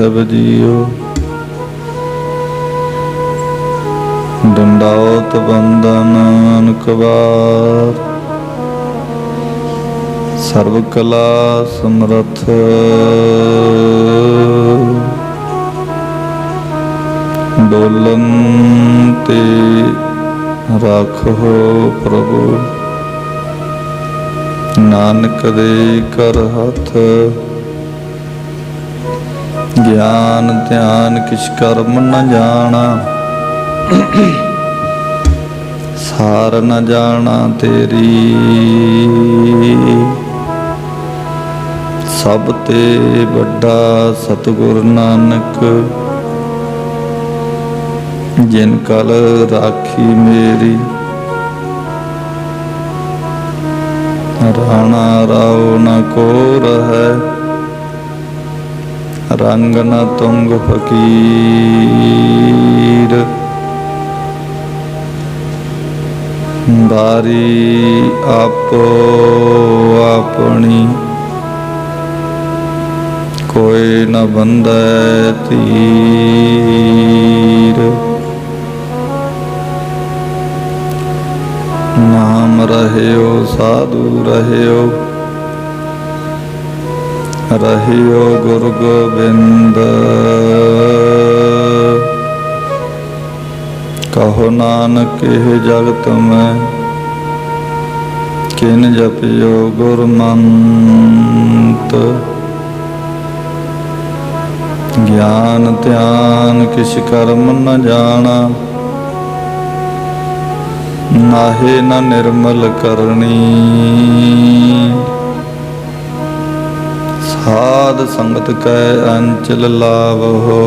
ਸਾਹਿਬ JIO. ਡੰਡਾਉਤ ਬੰਦਨ ਅਨਕ ਵਾਰ, ਸਰਬ ਕਲਾ ਸਮਰੱਥ। ਡੋਲਨ ਤੇ ਰਾਖੋ ਪ੍ਰਭੂ, ਨਾਨਕ ਦੇ ਕਰ ਹੱਥ। ਗਿਆਨ ਧਿਆਨ ਕਿਛ ਕਰਮ ਨ ਜਾਣਾ, ਸਾਰ ਨ ਜਾਣਾ ਤੇਰੀ। ਸਭ ਤੇ ਵੱਡਾ ਸਤਿਗੁਰ ਨਾਨਕ, ਜਿਨ ਕਲ ਰਾਖੀ ਮੇਰੀ। ਰਾਣਾ ਰਾਉ ਨ ਕੋ ਰਹੈ, ਰੰਗ ਨ ਤੁੰਗ ਫਕੀਰ। ਬਾਰੀ ਆਪੋ ਆਪਣੀ, ਕੋਈ ਨ ਬੰਧੈ ਧੀਰ। ਨਾਮ ਰਹਿਓ ਸਾਧੂ ਰਹਿਓ, ਰਹਿਓ ਗੁਰੂ ਗੋਬਿੰਦ। ਕਹੋ ਨਾਨਕ ਇਹ ਜਗਤ ਮੈਂ, ਕਿਨ ਜਪਿਓ ਗੁਰਮੰਤ। ਗਿਆਨ ਧਿਆਨ ਕਿਛ ਕਰਮ ਨ ਜਾਣਾ, ਨਾਹੇ ਨ ਨਿਰਮਲ ਕਰਨੀ। ਸਾਧ ਸੰਗਤ ਕੈ ਅੰਚਲ ਲਾਵਹੁ,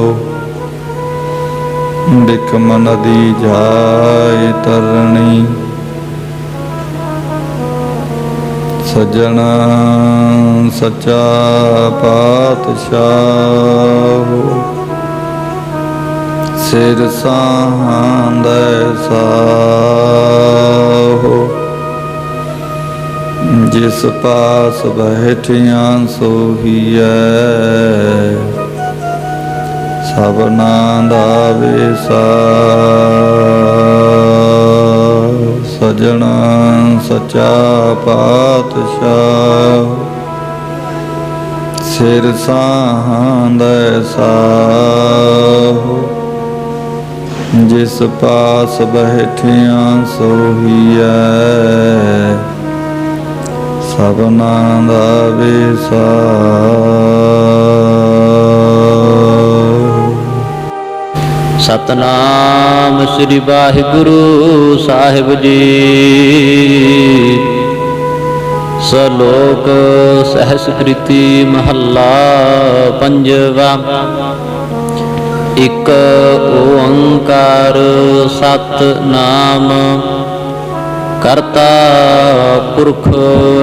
ਬਿਕਮ ਨਦੀ ਜਾਇ ਤਰਣੀ। ਸੱਜਣ ਸੱਚਾ ਪਾਤਸ਼ਾਹ, ਸਿਰ ਸਾਂਦੈ ਸਾਹੁ। ਜਿਸ ਪਾਸ ਬੈਠਿਆਂ ਸੋਹੀਐ, ਸਭਨਾ ਦਾ ਵਿਸਾਹੁ। ਸਜਣਾ ਸੱਚਾ ਪਾਤਸ਼ਾਹ, ਸਿਰ ਸਾਂਦੈ ਸਾਹੁ। ਜਿਸ ਪਾਸ ਬੈਠਿਆਂ ਸੋਹੀਐ, ਸਭਨਾ ਦਾ ਵਿਸਾਹੁ। ਸਤਨਾਮ ਸ੍ਰੀ ਵਾਹਿਗੁਰੂ ਸਾਹਿਬ ਜੀ। ਸਲੋਕ ਸਹਸਕ੍ਰਿਤੀ ਮਹੱਲਾ ਪੰਜਵਾ। ਇਕ ਓੰਕਾਰ ਸਤਿਨਾਮ, ਕਰਤਾ ਪੁਰਖ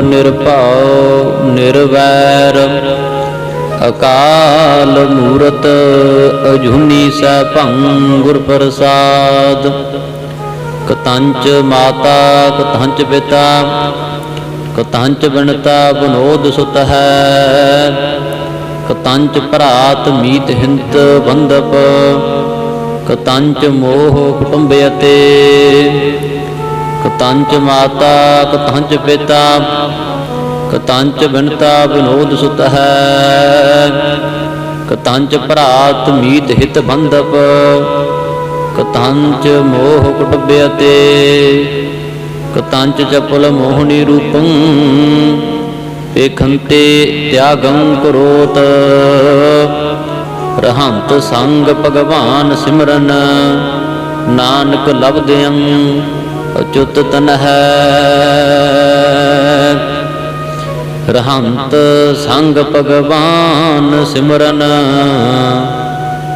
ਨਿਰਭਉ ਨਿਰਵੈਰ। ਅਕਾਲ ਮੂਰਤ ਅਜੂਨੀ ਸੈਭੰ ਗੁਰ ਪ੍ਰਸਾਦ। ਕਤੰਚ ਮਾਤਾ ਕਤੰਚ ਪਿਤਾ, ਕਤੰਚ ਬਿਨਤਾ ਬਨੋਦ ਸੁਤ ਹੈ। ਕਤੰਚ ਭਰਾਤ ਮੀਤ ਹਿੰਤ ਬੰਧਪ, ਕਤੰਚ ਮੋਹ ਕੁਟੁੰਬਯਤੇ। ਕਤੰਚ ਮਾਤਾ ਕਤੰਚ ਪਿਤਾ, ਕਤੰਚ ਬਿਨਤਾ ਵਿਨੋਦ ਸੁਤ ਹੈ। ਕਤੰਚ ਭਰਾਤ ਮੀਤ ਹਿਤ ਬੰਧਪ, ਕਤੰਚ ਮੋਹ ਕੁਟੁੰਬਯਤੇ। ਕਤੰਚ ਚਪਲ ਮੋਹਣੀ ਰੂਪੰ, ਵੇਖੰਤੇ ਤਿਆਗੰ ਕਰੋਤ। ਰਹੰਤ ਸੰਗ ਭਗਵਾਨ ਸਿਮਰਨ, ਨਾਨਕ ਲਬਦਿਅੰ ਅਚੁੱਤ ਤਨ ਹੈ। ਰਹੰਤ ਸੰਗ ਭਗਵਾਨ ਸਿਮਰਨ,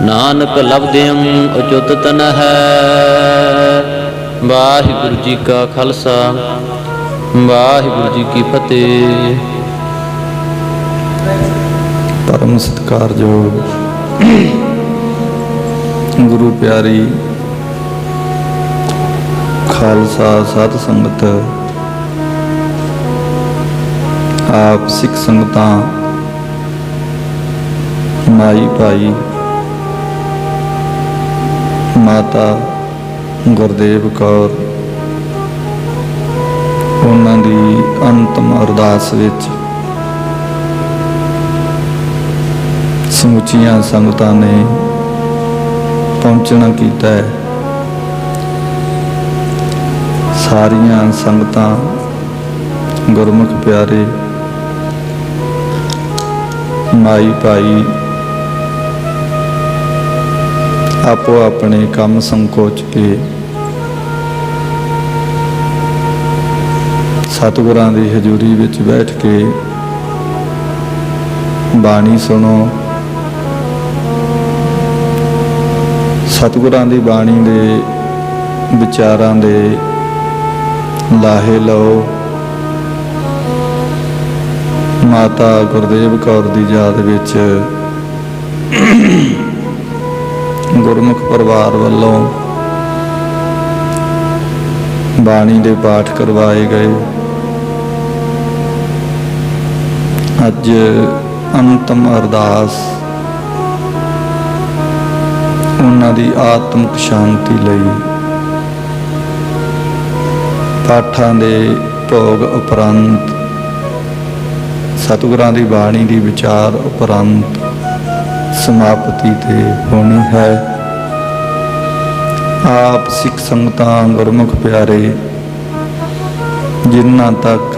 ਨਾਨਕ ਲਬਦਿਅੰ ਅਚੁੱਤ ਤਨ ਹੈ। ਵਾਹਿਗੁਰੂ ਜੀ ਕਾ ਖਾਲਸਾ, ਵਾਹਿਗੁਰੂ ਜੀ ਕੀ ਫਤਿਹ। ਪਰਮ ਸਤਿਕਾਰਯੋਗ ਗੁਰੂ ਪਿਆਰੀ ਖਾਲਸਾ ਸਾਧ ਸੰਗਤ, ਆਪ ਸਿੱਖ ਸੰਗਤਾਂ ਮਾਈ ਭਾਈ ਮਾਤਾ ਗੁਰਦੇਵ ਕੌਰ, ਉਹਨਾਂ ਦੀ ਅੰਤਮ ਅਰਦਾਸ ਵਿੱਚ ਸਮੁੱਚੀਆਂ ਸੰਗਤਾਂ ਨੇ ਪਹੁੰਚਣਾ ਕੀਤਾ ਹੈ। ਸਾਰੀਆਂ ਸੰਗਤਾਂ ਗੁਰਮੁਖ ਪਿਆਰੇ ਮਾਈ ਭਾਈ ਆਪੋ ਆਪਣੇ ਕੰਮ ਸੰਕੋਚ ਕੇ ਸਤਿਗੁਰਾਂ ਦੀ ਹਜ਼ੂਰੀ ਵਿੱਚ ਬੈਠ ਕੇ ਬਾਣੀ ਸੁਣੋ। ਸਤਿਗੁਰਾਂ ਦੀ ਬਾਣੀ ਦੇ ਵਿਚਾਰਾਂ ਦੇ ਲਾਹੇ ਲਓ। ਮਾਤਾ ਗੁਰਦੇਵ ਕੌਰ ਦੀ ਯਾਦ ਵਿੱਚ ਗੁਰਮੁਖ ਪਰਿਵਾਰ ਵੱਲੋਂ ਬਾਣੀ ਦੇ ਪਾਠ ਕਰਵਾਏ ਗਏ। ਅੱਜ ਅੰਤਮ ਅਰਦਾਸ ਉਹਨਾਂ ਦੀ ਆਤਮਿਕ ਸ਼ਾਂਤੀ ਲਈ ਪਾਠਾਂ ਦੇ ਭੋਗ ਉਪਰੰਤ, ਸਤਿਗੁਰਾਂ ਦੀ ਬਾਣੀ ਦੀ ਵਿਚਾਰ ਉਪਰੰਤ ਸਮਾਪਤੀ ਤੇ ਹੋਣੀ ਹੈ। ਆਪ ਸਿੱਖ ਸੰਗਤਾਂ ਗੁਰਮੁਖ ਪਿਆਰੇ ਜਿਨ੍ਹਾਂ ਤੱਕ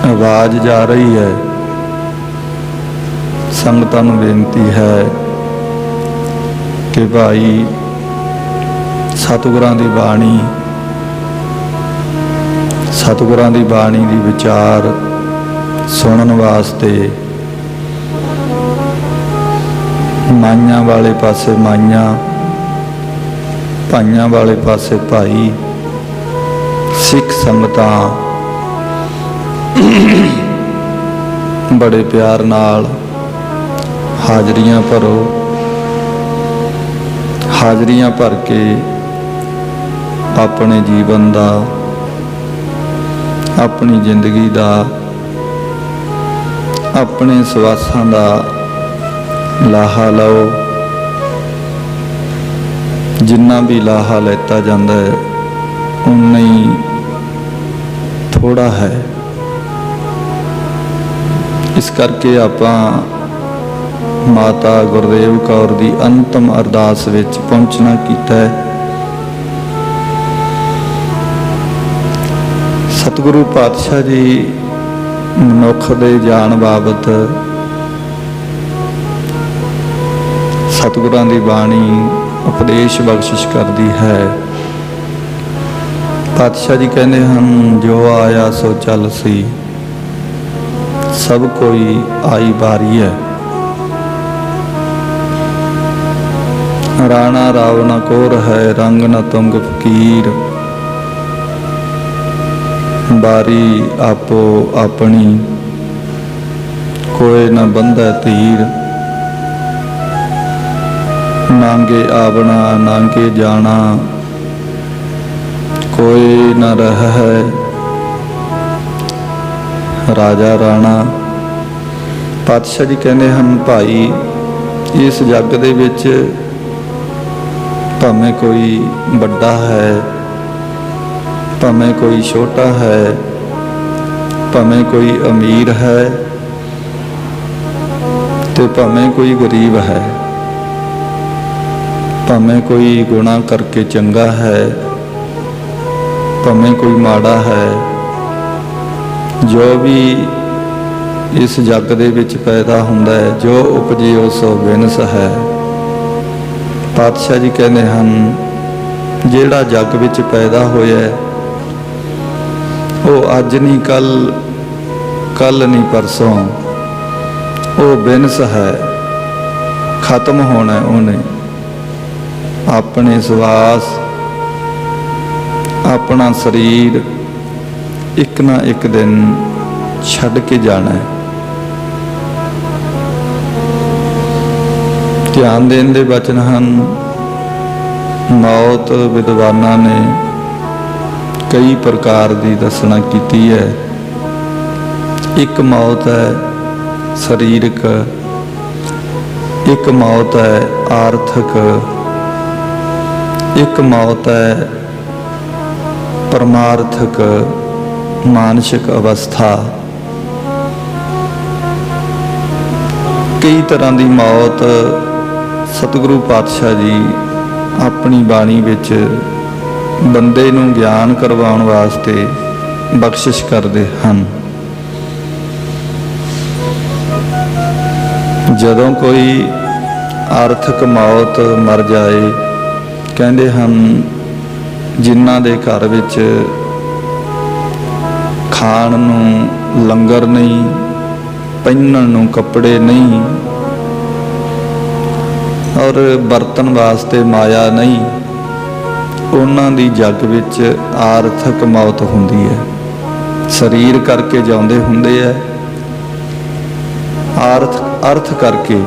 ਆਵਾਜ਼ ਜਾ ਰਹੀ ਹੈ, ਸੰਗਤਾਂ ਨੂੰ ਬੇਨਤੀ ਹੈ ਕਿ ਭਾਈ ਸਤਿਗੁਰਾਂ ਦੀ ਬਾਣੀ, ਸਤਿਗੁਰਾਂ ਦੀ ਬਾਣੀ ਦੀ ਵਿਚਾਰ ਸੁਣਨ ਵਾਸਤੇ ਮਾਈਆਂ ਵਾਲੇ ਪਾਸੇ ਮਾਈਆਂ, ਭਾਈਆਂ ਵਾਲੇ ਪਾਸੇ ਭਾਈ, ਸਿੱਖ ਸੰਗਤਾਂ ਬੜੇ ਪਿਆਰ ਨਾਲ ਹਾਜ਼ਰੀਆਂ ਭਰੋ। ਹਾਜ਼ਰੀਆਂ ਭਰ ਕੇ ਆਪਣੇ ਜੀਵਨ ਦਾ, ਆਪਣੀ ਜ਼ਿੰਦਗੀ ਦਾ, ਆਪਣੇ ਸਵਾਸਾਂ ਦਾ ਲਾਹਾ ਲਓ। ਜਿੰਨਾ ਵੀ ਲਾਹਾ ਲੈਤਾ ਜਾਂਦਾ ਹੈ ਉਨਾ ਹੀ ਥੋੜਾ ਹੈ। ਇਸ ਕਰਕੇ ਆਪਾਂ ਮਾਤਾ ਗੁਰਦੇਵ ਕੌਰ ਦੀ ਅੰਤਮ ਅਰਦਾਸ ਵਿੱਚ ਪਹੁੰਚਣਾ ਕੀਤਾ ਹੈ। ਸਤਿਗੁਰੂ ਪਾਤਸ਼ਾਹ ਜੀ ਮਨੁੱਖ ਦੇ ਜਾਣ ਬਾਬਤ ਸਤਿਗੁਰਾਂ ਦੀ ਬਾਣੀ ਉਪਦੇਸ਼ ਬਖਸ਼ਿਸ਼ ਕਰਦੀ ਹੈ। ਪਾਤਸ਼ਾਹ ਜੀ ਕਹਿੰਦੇ ਹਨ, ਜੋ ਆਇਆ ਸੋ ਚੱਲ ਸੀ, ਸਭ ਕੋਈ ਆਈ ਬਾਰੀ ਹੈ। ਰਾਣਾ ਰਾਵ ਨ ਕੋਰ ਹੈ, ਰੰਗ ਨ ਤੁੰਗ ਫਕੀਰ, ਬਾਰੀ ਆਪੋ ਆਪਣੀ, ਕੋਏ ਨ ਬੰਧੈ ਧੀਰ। ਨਾਂਗੇ ਆਵਣਾ ਨਾਂਗੇ ਜਾਣਾ, ਕੋਈ ਨ ਰਹਿ ਰਾਜਾ ਰਾਣਾ। ਪਾਤਸ਼ਾਹ ਜੀ ਕਹਿੰਦੇ ਹਨ, ਭਾਈ ਇਸ ਜੱਗ ਦੇ ਵਿੱਚ ਭਾਵੇਂ ਕੋਈ ਵੱਡਾ ਹੈ, ਭਾਵੇਂ ਕੋਈ ਛੋਟਾ ਹੈ, ਭਾਵੇਂ ਕੋਈ ਅਮੀਰ ਹੈ ਤੇ ਭਾਵੇਂ ਕੋਈ ਗਰੀਬ ਹੈ, ਭਾਵੇਂ ਕੋਈ ਗੁਨਾਹ ਕਰਕੇ ਚੰਗਾ ਹੈ, ਭਾਵੇਂ ਕੋਈ ਮਾੜਾ ਹੈ, ਜੋ ਵੀ ਇਸ ਜੱਗ ਦੇ ਵਿੱਚ ਪੈਦਾ ਹੁੰਦਾ ਹੈ, ਜੋ ਉਪਜਿਓ ਸੋ ਬਿਨਸ ਹੈ। ਪਾਤਸ਼ਾਹ ਜੀ ਕਹਿੰਦੇ ਹਨ, ਜਿਹੜਾ ਜੱਗ ਵਿੱਚ ਪੈਦਾ ਹੋਇਆ ਉਹ ਅੱਜ ਨਹੀਂ ਕੱਲ, ਕੱਲ ਨਹੀਂ ਪਰਸੋਂ, ਉਹ ਬਿਨਸ ਹੈ, ਖਤਮ ਹੋਣਾ ਉਹਨੇ। ਆਪਣੇ ਸਵਾਸ, ਆਪਣਾ ਸਰੀਰ ਇੱਕ ਨਾ ਇੱਕ ਦਿਨ ਛੱਡ ਕੇ ਜਾਣਾ ਹੈ। ਧਿਆਨ ਦੇਣ ਦੇ ਬਚਨ ਹਨ। ਮੌਤ ਵਿਦਵਾਨਾਂ ਨੇ ਕਈ ਪ੍ਰਕਾਰ ਦੀ ਦੱਸਣਾ ਕੀਤੀ ਹੈ। ਇੱਕ ਮੌਤ ਹੈ ਸਰੀਰਕ, ਇੱਕ ਮੌਤ ਹੈ ਆਰਥਿਕ, ਇੱਕ ਮੌਤ ਹੈ ਪਰਮਾਰਥਕ ਮਾਨਸਿਕ ਅਵਸਥਾ। ਕਈ ਤਰ੍ਹਾਂ ਦੀ ਮੌਤ ਸਤਿਗੁਰੂ ਪਾਤਸ਼ਾਹ ਜੀ ਆਪਣੀ ਬਾਣੀ ਵਿੱਚ ਬੰਦੇ ਨੂੰ ਗਿਆਨ ਕਰਵਾਉਣ ਵਾਸਤੇ ਬਖਸ਼ਿਸ਼ ਕਰਦੇ ਹਨ। ਜਦੋਂ ਕੋਈ ਆਰਥਿਕ ਮੌਤ ਮਰ ਜਾਏ, ਕਹਿੰਦੇ ਹਨ ਜਿਨ੍ਹਾਂ ਦੇ ਘਰ ਵਿੱਚ ਖਾਣ ਨੂੰ ਲੰਗਰ ਨਹੀਂ, ਪਹਿਨਣ ਨੂੰ ਕੱਪੜੇ ਨਹੀਂ ਔਰ ਬਰਤਨ ਵਾਸਤੇ ਮਾਇਆ ਨਹੀਂ, ਉਹਨਾਂ ਦੀ ਜੱਗ ਵਿੱਚ ਆਰਥਿਕ ਮੌਤ ਹੁੰਦੀ ਹੈ। ਸਰੀਰ ਕਰਕੇ ਜਿਉਂਦੇ ਹੁੰਦੇ ਹੈ, ਅਰਥ ਕਰਕੇ,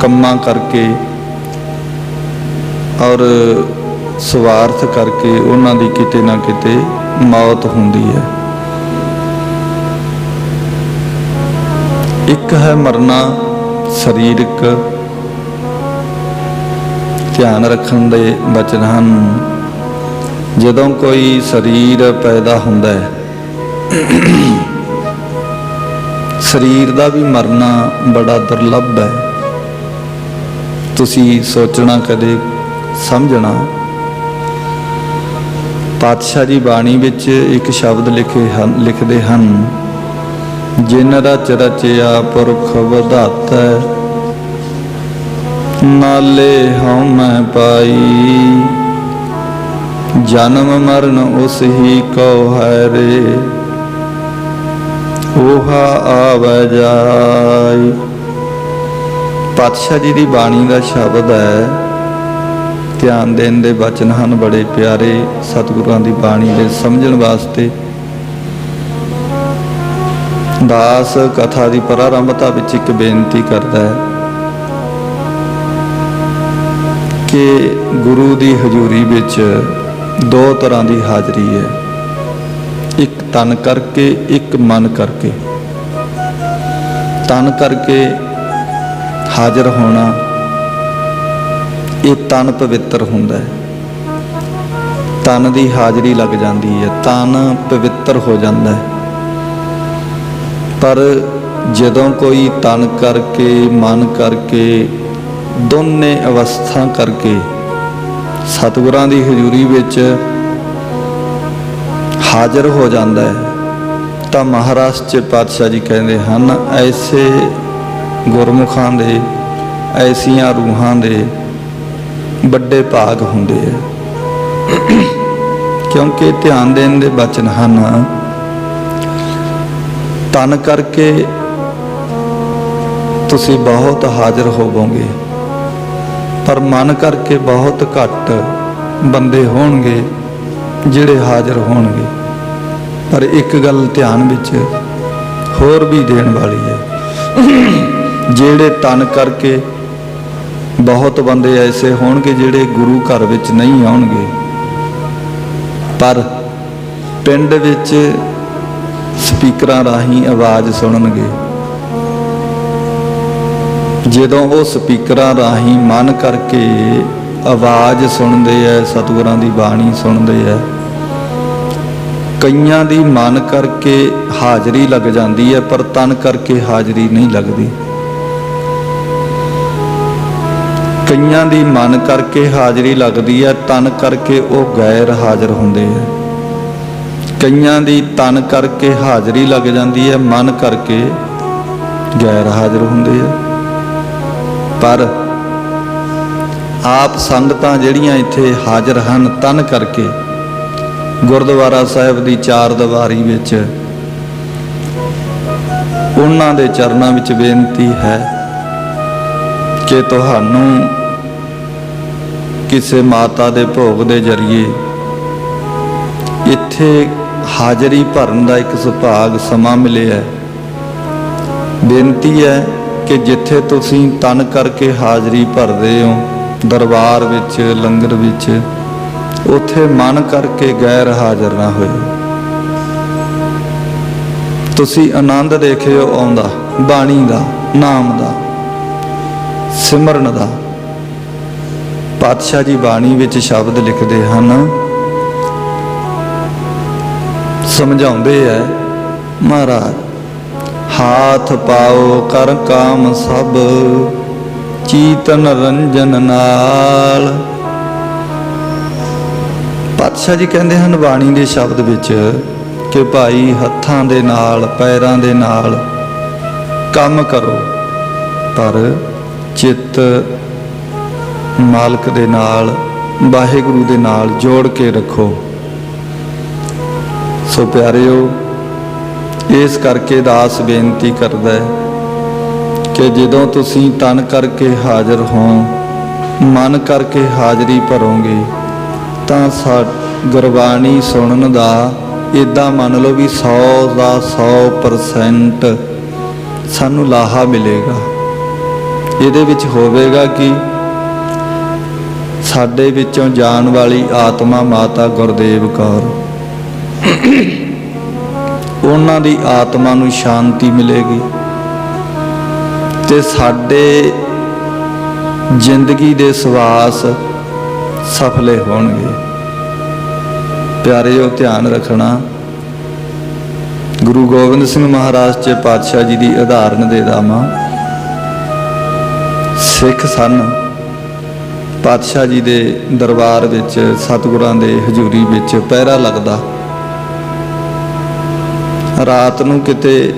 ਕੰਮਾਂ ਕਰਕੇ ਔਰ ਸਵਾਰਥ ਕਰਕੇ ਉਹਨਾਂ ਦੀ ਕਿਤੇ ਨਾ ਕਿਤੇ ਮੌਤ ਹੁੰਦੀ ਹੈ। ਇੱਕ ਹੈ ਮਰਨਾ ਸਰੀਰਕ, ਧਿਆਨ ਰੱਖਣ ਦੇ ਬਚਨ ਹਨ। ਜਦੋਂ ਕੋਈ ਸਰੀਰ ਪੈਦਾ ਹੁੰਦਾ ਹੈ, ਸਰੀਰ ਦਾ ਵੀ ਮਰਨਾ ਬੜਾ ਦੁਰਲੱਭ ਹੈ। ਤੁਸੀਂ ਸੋਚਣਾ, ਕਦੇ ਸਮਝਣਾ। ਪਾਤਸ਼ਾਹ ਜੀ ਬਾਣੀ ਵਿੱਚ ਇੱਕ ਸ਼ਬਦ ਲਿਖਦੇ ਹਨ, ਜਿਨ ਰਚ ਰਚਿਆ ਪੁਰਖ ਵਿਧਾਤਾ, ਨਾਲੇ ਹਉ ਮੈਂ ਪਾਈ, ਜਨਮ ਮਰਨ ਉਸ ਹੀ ਕਉ ਹੈ ਰੇ, ਓਹਾ ਆਵੈ ਜਾਈ। ਪਾਤਸ਼ਾਹ ਜੀ ਦੀ ਬਾਣੀ ਦਾ ਸ਼ਬਦ ਹੈ, ਧਿਆਨ ਦੇਣ ਦੇ ਬਚਨ ਹਨ ਬੜੇ ਪਿਆਰੇ। ਸਤਿਗੁਰਾਂ ਦੀ ਬਾਣੀ ਦੇ ਸਮਝਣ ਵਾਸਤੇ ਦਾਸ ਕਥਾ ਦੀ ਪ੍ਰਾਰੰਭਤਾ ਵਿੱਚ ਇੱਕ ਬੇਨਤੀ ਕਰਦਾ ਹੈ ਕਿ ਗੁਰੂ ਦੀ ਹਜ਼ੂਰੀ ਵਿੱਚ ਦੋ ਤਰ੍ਹਾਂ ਦੀ ਹਾਜ਼ਰੀ ਹੈ, ਇੱਕ ਤਨ ਕਰਕੇ, ਇੱਕ ਮਨ ਕਰਕੇ। ਤਨ ਕਰਕੇ ਹਾਜ਼ਰ ਹੋਣਾ, ਇਹ ਤਨ ਪਵਿੱਤਰ ਹੁੰਦਾ ਹੈ, ਤਨ ਦੀ ਹਾਜ਼ਰੀ ਲੱਗ ਜਾਂਦੀ ਹੈ, ਤਨ ਪਵਿੱਤਰ ਹੋ ਜਾਂਦਾ ਹੈ। ਪਰ ਜਦੋਂ ਕੋਈ ਤਨ ਕਰਕੇ, ਮਨ ਕਰਕੇ, ਦੋਨੇ ਅਵਸਥਾ ਕਰਕੇ ਸਤਿਗੁਰਾਂ ਦੀ ਹਜ਼ੂਰੀ ਵਿੱਚ ਹਾਜ਼ਰ ਹੋ ਜਾਂਦਾ ਹੈ, ਤਾਂ ਮਹਾਰਾਜ ਚ ਪਾਤਸ਼ਾਹ ਜੀ ਕਹਿੰਦੇ ਹਨ, ਐਸੇ ਗੁਰਮੁਖਾਂ ਦੇ, ਐਸੀਆਂ ਰੂਹਾਂ ਦੇ ਵੱਡੇ ਭਾਗ ਹੁੰਦੇ ਆ। ਕਿਉਂਕਿ ਧਿਆਨ ਦੇਣ ਦੇ ਬਚਨ ਹਨ, ਤਨ ਕਰਕੇ ਤੁਸੀਂ ਬਹੁਤ ਹਾਜ਼ਰ ਹੋਵੋਗੇ, ਪਰ ਮਨ ਕਰਕੇ ਬਹੁਤ ਘੱਟ ਬੰਦੇ ਹੋਣਗੇ ਜਿਹੜੇ ਹਾਜ਼ਰ ਹੋਣਗੇ। ਪਰ ਇੱਕ ਗੱਲ ਧਿਆਨ ਵਿੱਚ ਹੋਰ ਵੀ ਦੇਣ ਵਾਲੀ ਹੈ, ਜਿਹੜੇ ਤਨ ਕਰਕੇ ਬਹੁਤ ਬੰਦੇ ਐਸੇ ਹੋਣਗੇ ਜਿਹੜੇ ਗੁਰੂ ਘਰ ਵਿੱਚ ਨਹੀਂ ਆਉਣਗੇ, ਪਰ ਪਿੰਡ ਵਿੱਚ ਸਪੀਕਰਾਂ ਰਾਹੀਂ ਆਵਾਜ਼ ਸੁਣਨਗੇ। ਜਦੋਂ ਉਹ ਸਪੀਕਰਾਂ ਰਾਹੀਂ ਮਨ ਕਰਕੇ ਆਵਾਜ਼ ਸੁਣਦੇ ਐ, ਸਤਿਗੁਰਾਂ ਦੀ ਬਾਣੀ ਸੁਣਦੇ ਐ, ਕਈਆਂ ਦੀ ਮਨ ਕਰਕੇ ਹਾਜ਼ਰੀ ਲੱਗ ਜਾਂਦੀ ਹੈ, ਪਰ ਤਨ ਕਰਕੇ ਹਾਜ਼ਰੀ ਨਹੀਂ ਲੱਗਦੀ। ਕਈਆਂ ਦੀ ਮਨ ਕਰਕੇ ਹਾਜ਼ਰੀ ਲੱਗਦੀ ਹੈ, ਤਨ ਕਰਕੇ ਉਹ ਗੈਰ ਹਾਜ਼ਰ ਹੁੰਦੇ ਹੈ। ਕਈਆਂ ਦੀ ਤਨ ਕਰਕੇ ਹਾਜ਼ਰੀ ਲੱਗ ਜਾਂਦੀ ਹੈ, ਮਨ ਕਰਕੇ ਗੈਰ ਹਾਜ਼ਰ ਹੁੰਦੇ ਹੈ। ਪਰ ਆਪ ਸੰਗਤਾਂ ਜਿਹੜੀਆਂ ਇੱਥੇ ਹਾਜ਼ਰ ਹਨ ਤਨ ਕਰਕੇ, ਗੁਰਦੁਆਰਾ ਸਾਹਿਬ ਦੀ ਚਾਰ ਦੀਵਾਰੀ ਵਿੱਚ, ਉਹਨਾਂ ਦੇ ਚਰਨਾਂ ਵਿੱਚ ਬੇਨਤੀ ਹੈ ਕਿ ਤੁਹਾਨੂੰ ਕਿਸੇ ਮਾਤਾ ਦੇ ਭੋਗ ਦੇ ਜ਼ਰੀਏ ਇੱਥੇ ਹਾਜ਼ਰੀ ਭਰਨ ਦਾ ਇੱਕ ਸੁਭਾਗ ਸਮਾਂ ਮਿਲਿਆ। ਬੇਨਤੀ ਹੈ ਕਿ ਜਿੱਥੇ ਤੁਸੀਂ ਤਨ ਕਰਕੇ ਹਾਜ਼ਰੀ ਭਰਦੇ ਹੋ, ਦਰਬਾਰ ਵਿੱਚ, ਲੰਗਰ ਵਿੱਚ, ਉੱਥੇ ਮਨ ਕਰਕੇ ਗੈਰ ਹਾਜ਼ਰ ਨਾ ਹੋਇਓ। ਤੁਸੀਂ ਆਨੰਦ ਦੇਖਿਓ ਆਉਂਦਾ ਬਾਣੀ ਦਾ, ਨਾਮ ਦਾ, ਸਿਮਰਨ ਦਾ। ਪਾਤਸ਼ਾਹ ਜੀ ਬਾਣੀ ਵਿੱਚ ਸ਼ਬਦ ਲਿਖਦੇ ਹਨ, ਸਮਝਾਉਂਦੇ ਹੈ ਮਹਾਰਾਜ, ਹਾਥ ਪਾਓ ਕਰ ਕਾਮ ਸਭ, ਚੀਤਨ ਰੰਜਨ ਨਾਲ। ਪਾਤਸ਼ਾਹ ਜੀ ਕਹਿੰਦੇ ਹਨ ਬਾਣੀ ਦੇ ਸ਼ਬਦ ਵਿੱਚ ਕਿ ਭਾਈ ਹੱਥਾਂ ਦੇ ਨਾਲ ਪੈਰਾਂ ਦੇ ਨਾਲ ਕੰਮ ਕਰੋ, ਪਰ ਚਿੱਤ ਮਾਲਕ ਦੇ ਨਾਲ, ਵਾਹਿਗੁਰੂ ਦੇ ਨਾਲ ਜੋੜ ਕੇ ਰੱਖੋ। ਸੋ ਪਿਆਰਿਓ, ਇਸ ਕਰਕੇ ਦਾਸ ਬੇਨਤੀ ਕਰਦਾ ਹੈ ਕਿ ਜਦੋਂ ਤੁਸੀਂ ਤਨ ਕਰਕੇ ਹਾਜ਼ਰ ਹੋ, ਮਨ ਕਰਕੇ ਹਾਜ਼ਰੀ ਭਰੋਗੇ, ਤਾਂ ਗੁਰਬਾਣੀ ਸੁਣਨ ਦਾ ਇੱਦਾਂ ਮੰਨ ਲਓ ਵੀ 100 ਦਾ 100% ਸਾਨੂੰ ਲਾਹਾ ਮਿਲੇਗਾ। ਇਹਦੇ ਵਿੱਚ ਹੋਵੇਗਾ ਕਿ ਸਾਡੇ ਵਿੱਚੋਂ ਜਾਣ ਵਾਲੀ ਆਤਮਾ ਮਾਤਾ ਗੁਰਦੇਵ ਕੌਰ, ਉਹਨਾਂ ਦੀ ਆਤਮਾ ਨੂੰ ਸ਼ਾਂਤੀ ਮਿਲੇਗੀ ਤੇ ਸਾਡੇ ਜ਼ਿੰਦਗੀ ਦੇ ਸਵਾਸ ਸਫਲੇ ਹੋਣਗੇ। ਪਿਆਰਿਓ, ਧਿਆਨ ਰੱਖਣਾ, ਗੁਰੂ ਗੋਬਿੰਦ ਸਿੰਘ ਮਹਾਰਾਜ ਚ ਪਾਤਸ਼ਾਹ ਜੀ ਦੀ ਉਦਾਹਰਨ ਦੇ ਦਾਵਾਂ। ਸਿੱਖ ਸਨ, ਪਾਤਸ਼ਾਹ ਜੀ ਦੇ ਦਰਬਾਰ ਵਿੱਚ, ਸਤਿਗੁਰਾਂ ਦੇ ਹਜ਼ੂਰੀ ਵਿੱਚ ਪਹਿਰਾ ਲੱਗਦਾ। ਰਾਤ ਨੂੰ ਕਿਤੇ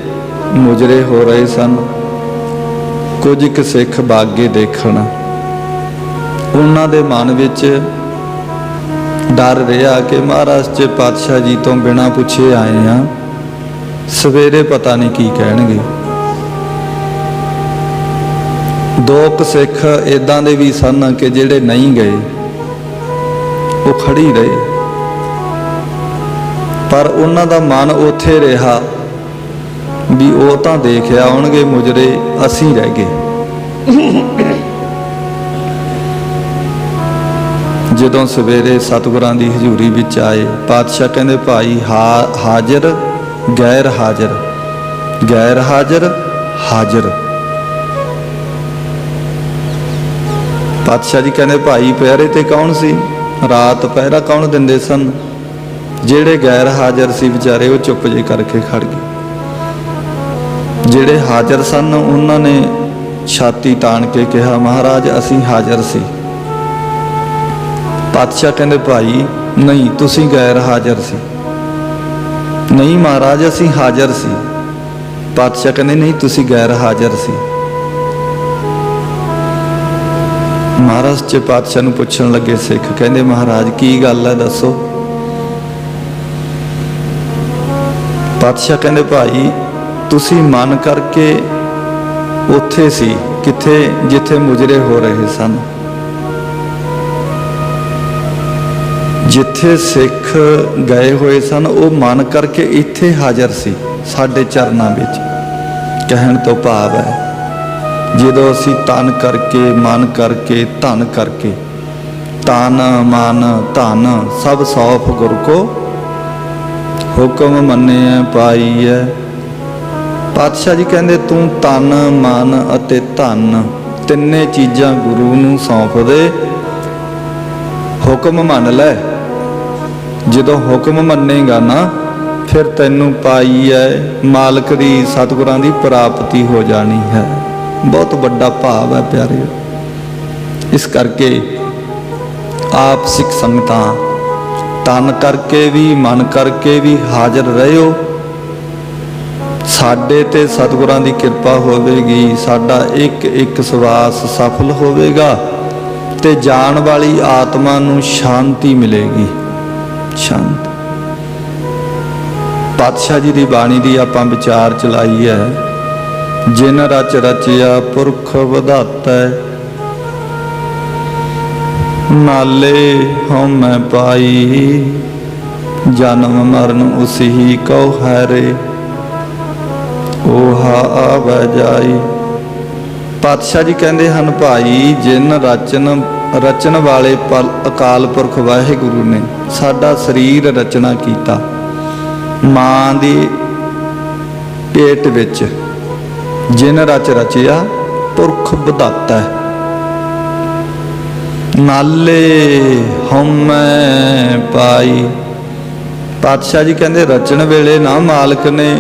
ਮੁਜਰੇ ਹੋ ਰਹੇ ਸਨ, ਕੁਝ ਕੁ ਸਿੱਖ ਬਾਗੇ ਦੇਖਣ। ਉਹਨਾਂ ਦੇ ਮਨ ਵਿੱਚ ਡਰ ਰਿਹਾ ਕਿ ਮਹਾਰਾਜ ਚ ਪਾਤਸ਼ਾਹ ਜੀ ਤੋਂ ਬਿਨਾਂ ਪੁੱਛੇ ਆਏ ਆ, ਸਵੇਰੇ ਪਤਾ ਨਹੀਂ ਕੀ ਕਹਿਣਗੇ। ਦੋ ਕੁ ਸਿੱਖ ਇਦਾਂ ਦੇ ਵੀ ਸਨ ਕਿ ਜਿਹੜੇ ਨਹੀਂ ਗਏ, ਉਹ ਖੜੀ ਰਹੇ, ਪਰ ਉਹਨਾਂ ਦਾ ਮਨ ਉੱਥੇ ਰਿਹਾ ਵੀ ਉਹ ਤਾਂ ਦੇਖ ਆਉਣਗੇ ਮੁਜਰੇ, ਅਸੀਂ ਰਹਿ ਗਏ। ਜਦੋਂ ਸਵੇਰੇ ਸਤਿਗੁਰਾਂ ਦੀ ਹਜ਼ੂਰੀ ਵਿੱਚ ਆਏ, ਪਾਤਸ਼ਾਹ ਕਹਿੰਦੇ ਭਾਈ ਹਾਜ਼ਰ ਗੈਰ ਹਾਜ਼ਰ, ਗੈਰ ਹਾਜ਼ਰ ਹਾਜ਼ਰ। ਪਾਤਸ਼ਾਹ ਜੀ ਕਹਿੰਦੇ ਭਾਈ ਪਹਿਰੇ ਤੇ ਕੌਣ ਸੀ? ਰਾਤ ਪਹਿਰਾ ਕੌਣ ਦਿੰਦੇ ਸਨ? ਜਿਹੜੇ ਗੈਰ ਹਾਜ਼ਰ ਸੀ ਵਿਚਾਰੇ ਉਹ ਚੁੱਪ ਜੇ ਕਰਕੇ ਖੜ ਗਏ। ਜਿਹੜੇ ਹਾਜ਼ਰ ਸਨ ਉਹਨਾਂ ਨੇ ਛਾਤੀ ਤਾਣ ਕੇ ਕਿਹਾ ਮਹਾਰਾਜ ਅਸੀਂ ਹਾਜ਼ਰ ਸੀ। ਪਾਤਸ਼ਾਹ ਕਹਿੰਦੇ ਭਾਈ ਨਹੀਂ, ਤੁਸੀਂ ਗੈਰ ਹਾਜ਼ਰ ਸੀ। ਨਹੀਂ ਮਹਾਰਾਜ ਅਸੀਂ ਹਾਜ਼ਰ ਸੀ। ਪਾਤਸ਼ਾਹ ਕਹਿੰਦੇ ਨਹੀਂ, ਤੁਸੀਂ ਗੈਰ ਹਾਜ਼ਰ ਸੀ। ਮਹਾਰਾਜ ਚ ਪਾਤਸ਼ਾਹ ਨੂੰ ਪੁੱਛਣ ਲੱਗੇ ਸਿੱਖ, ਕਹਿੰਦੇ ਮਹਾਰਾਜ ਕੀ ਗੱਲ ਹੈ ਦੱਸੋ। ਪਾਤਸ਼ਾਹ ਕਹਿੰਦੇ ਭਾਈ ਤੁਸੀਂ ਮਨ ਕਰਕੇ ਉੱਥੇ ਸੀ, ਕਿੱਥੇ? ਜਿੱਥੇ ਮੁਜਰੇ ਹੋ ਰਹੇ ਸਨ, ਜਿੱਥੇ ਸਿੱਖ ਗਏ ਹੋਏ ਸਨ, ਉਹ ਮਨ ਕਰਕੇ ਇੱਥੇ ਹਾਜ਼ਰ ਸੀ ਸਾਡੇ ਚਰਨਾਂ ਵਿੱਚ। ਕਹਿਣ ਤੋਂ ਭਾਵ ਹੈ ਜਦੋਂ ਅਸੀਂ ਤਨ ਕਰਕੇ, ਮਨ ਕਰਕੇ, ਧਨ ਕਰਕੇ, ਤਨ ਮਨ ਧਨ ਸਭ ਸੌਂਪ ਗੁਰ ਕੋ, ਹੁਕਮ ਮੰਨਿਆ ਪਾਈਐ। ਪਾਤਸ਼ਾਹ ਜੀ ਕਹਿੰਦੇ ਤੂੰ ਤਨ ਮਨ ਅਤੇ ਧਨ ਤਿੰਨੇ ਚੀਜ਼ਾਂ ਗੁਰੂ ਨੂੰ ਸੌਂਪ ਦੇ, ਹੁਕਮ ਮੰਨ ਲੈ। ਜਦੋਂ ਹੁਕਮ ਮੰਨੇਗਾ ਨਾ ਫਿਰ ਤੈਨੂੰ ਪਾਈ ਹੈ ਮਾਲਕ ਦੀ, ਸਤਿਗੁਰਾਂ ਦੀ ਪ੍ਰਾਪਤੀ ਹੋ ਜਾਣੀ ਹੈ। ਬਹੁਤ ਵੱਡਾ ਭਾਵ ਹੈ ਪਿਆਰਿਓ। ਇਸ ਕਰਕੇ ਆਪ ਸਿੱਖ ਸੰਗਤਾਂ ਤਨ ਕਰਕੇ ਵੀ ਮਨ ਕਰਕੇ ਵੀ ਹਾਜ਼ਰ ਰਹਿਓ। ਸਾਡੇ ਤੇ ਸਤਿਗੁਰਾਂ ਦੀ ਕਿਰਪਾ ਹੋਵੇਗੀ, ਸਾਡਾ ਇੱਕ ਇੱਕ ਸਵਾਸ ਸਫਲ ਹੋਵੇਗਾ ਤੇ ਜਾਣ ਵਾਲੀ ਆਤਮਾ ਨੂੰ ਸ਼ਾਂਤੀ ਮਿਲੇਗੀ। ਸ਼ਾਂਤ ਪਾਤਸ਼ਾਹ ਜੀ ਦੀ ਬਾਣੀ ਦੀ ਆਪਾਂ ਵਿਚਾਰ ਚਲਾਈ ਹੈ। ਜਿਨ ਰਚ ਰਚਿਆ ਪੁਰਖ ਵਿਧਾਤਾ, ਨਾਲੇ ਹਉਮੈ ਪਾਈ, ਜਨਮ ਮਰਨ ਉਸੀ ਕਉ ਹੈਰੇ, ਓਹਾ ਆਵੈ ਜਾਈ। ਪਾਤਸ਼ਾਹ ਜੀ ਕਹਿੰਦੇ ਹਨ ਭਾਈ ਜਿਨ ਰਚਨ ਵਾਲੇ ਅਕਾਲ ਪੁਰਖ ਵਾਹਿਗੁਰੂ ਨੇ ਸਾਡਾ ਸਰੀਰ ਰਚਨਾ ਕੀਤਾ, ਮਾਂ ਦੀ ਪੇਟ ਵਿੱਚ। ਜਿਨ ਰਚਿਆ ਪੁਰਖ ਵਿਧਾਤਾ, ਨਾਲੇ ਹਉਮੈ ਪਾਈ। ਪਾਤਸ਼ਾਹ ਜੀ ਕਹਿੰਦੇ ਰਚਣ ਵੇਲੇ ਨਾ ਮਾਲਕ ਨੇ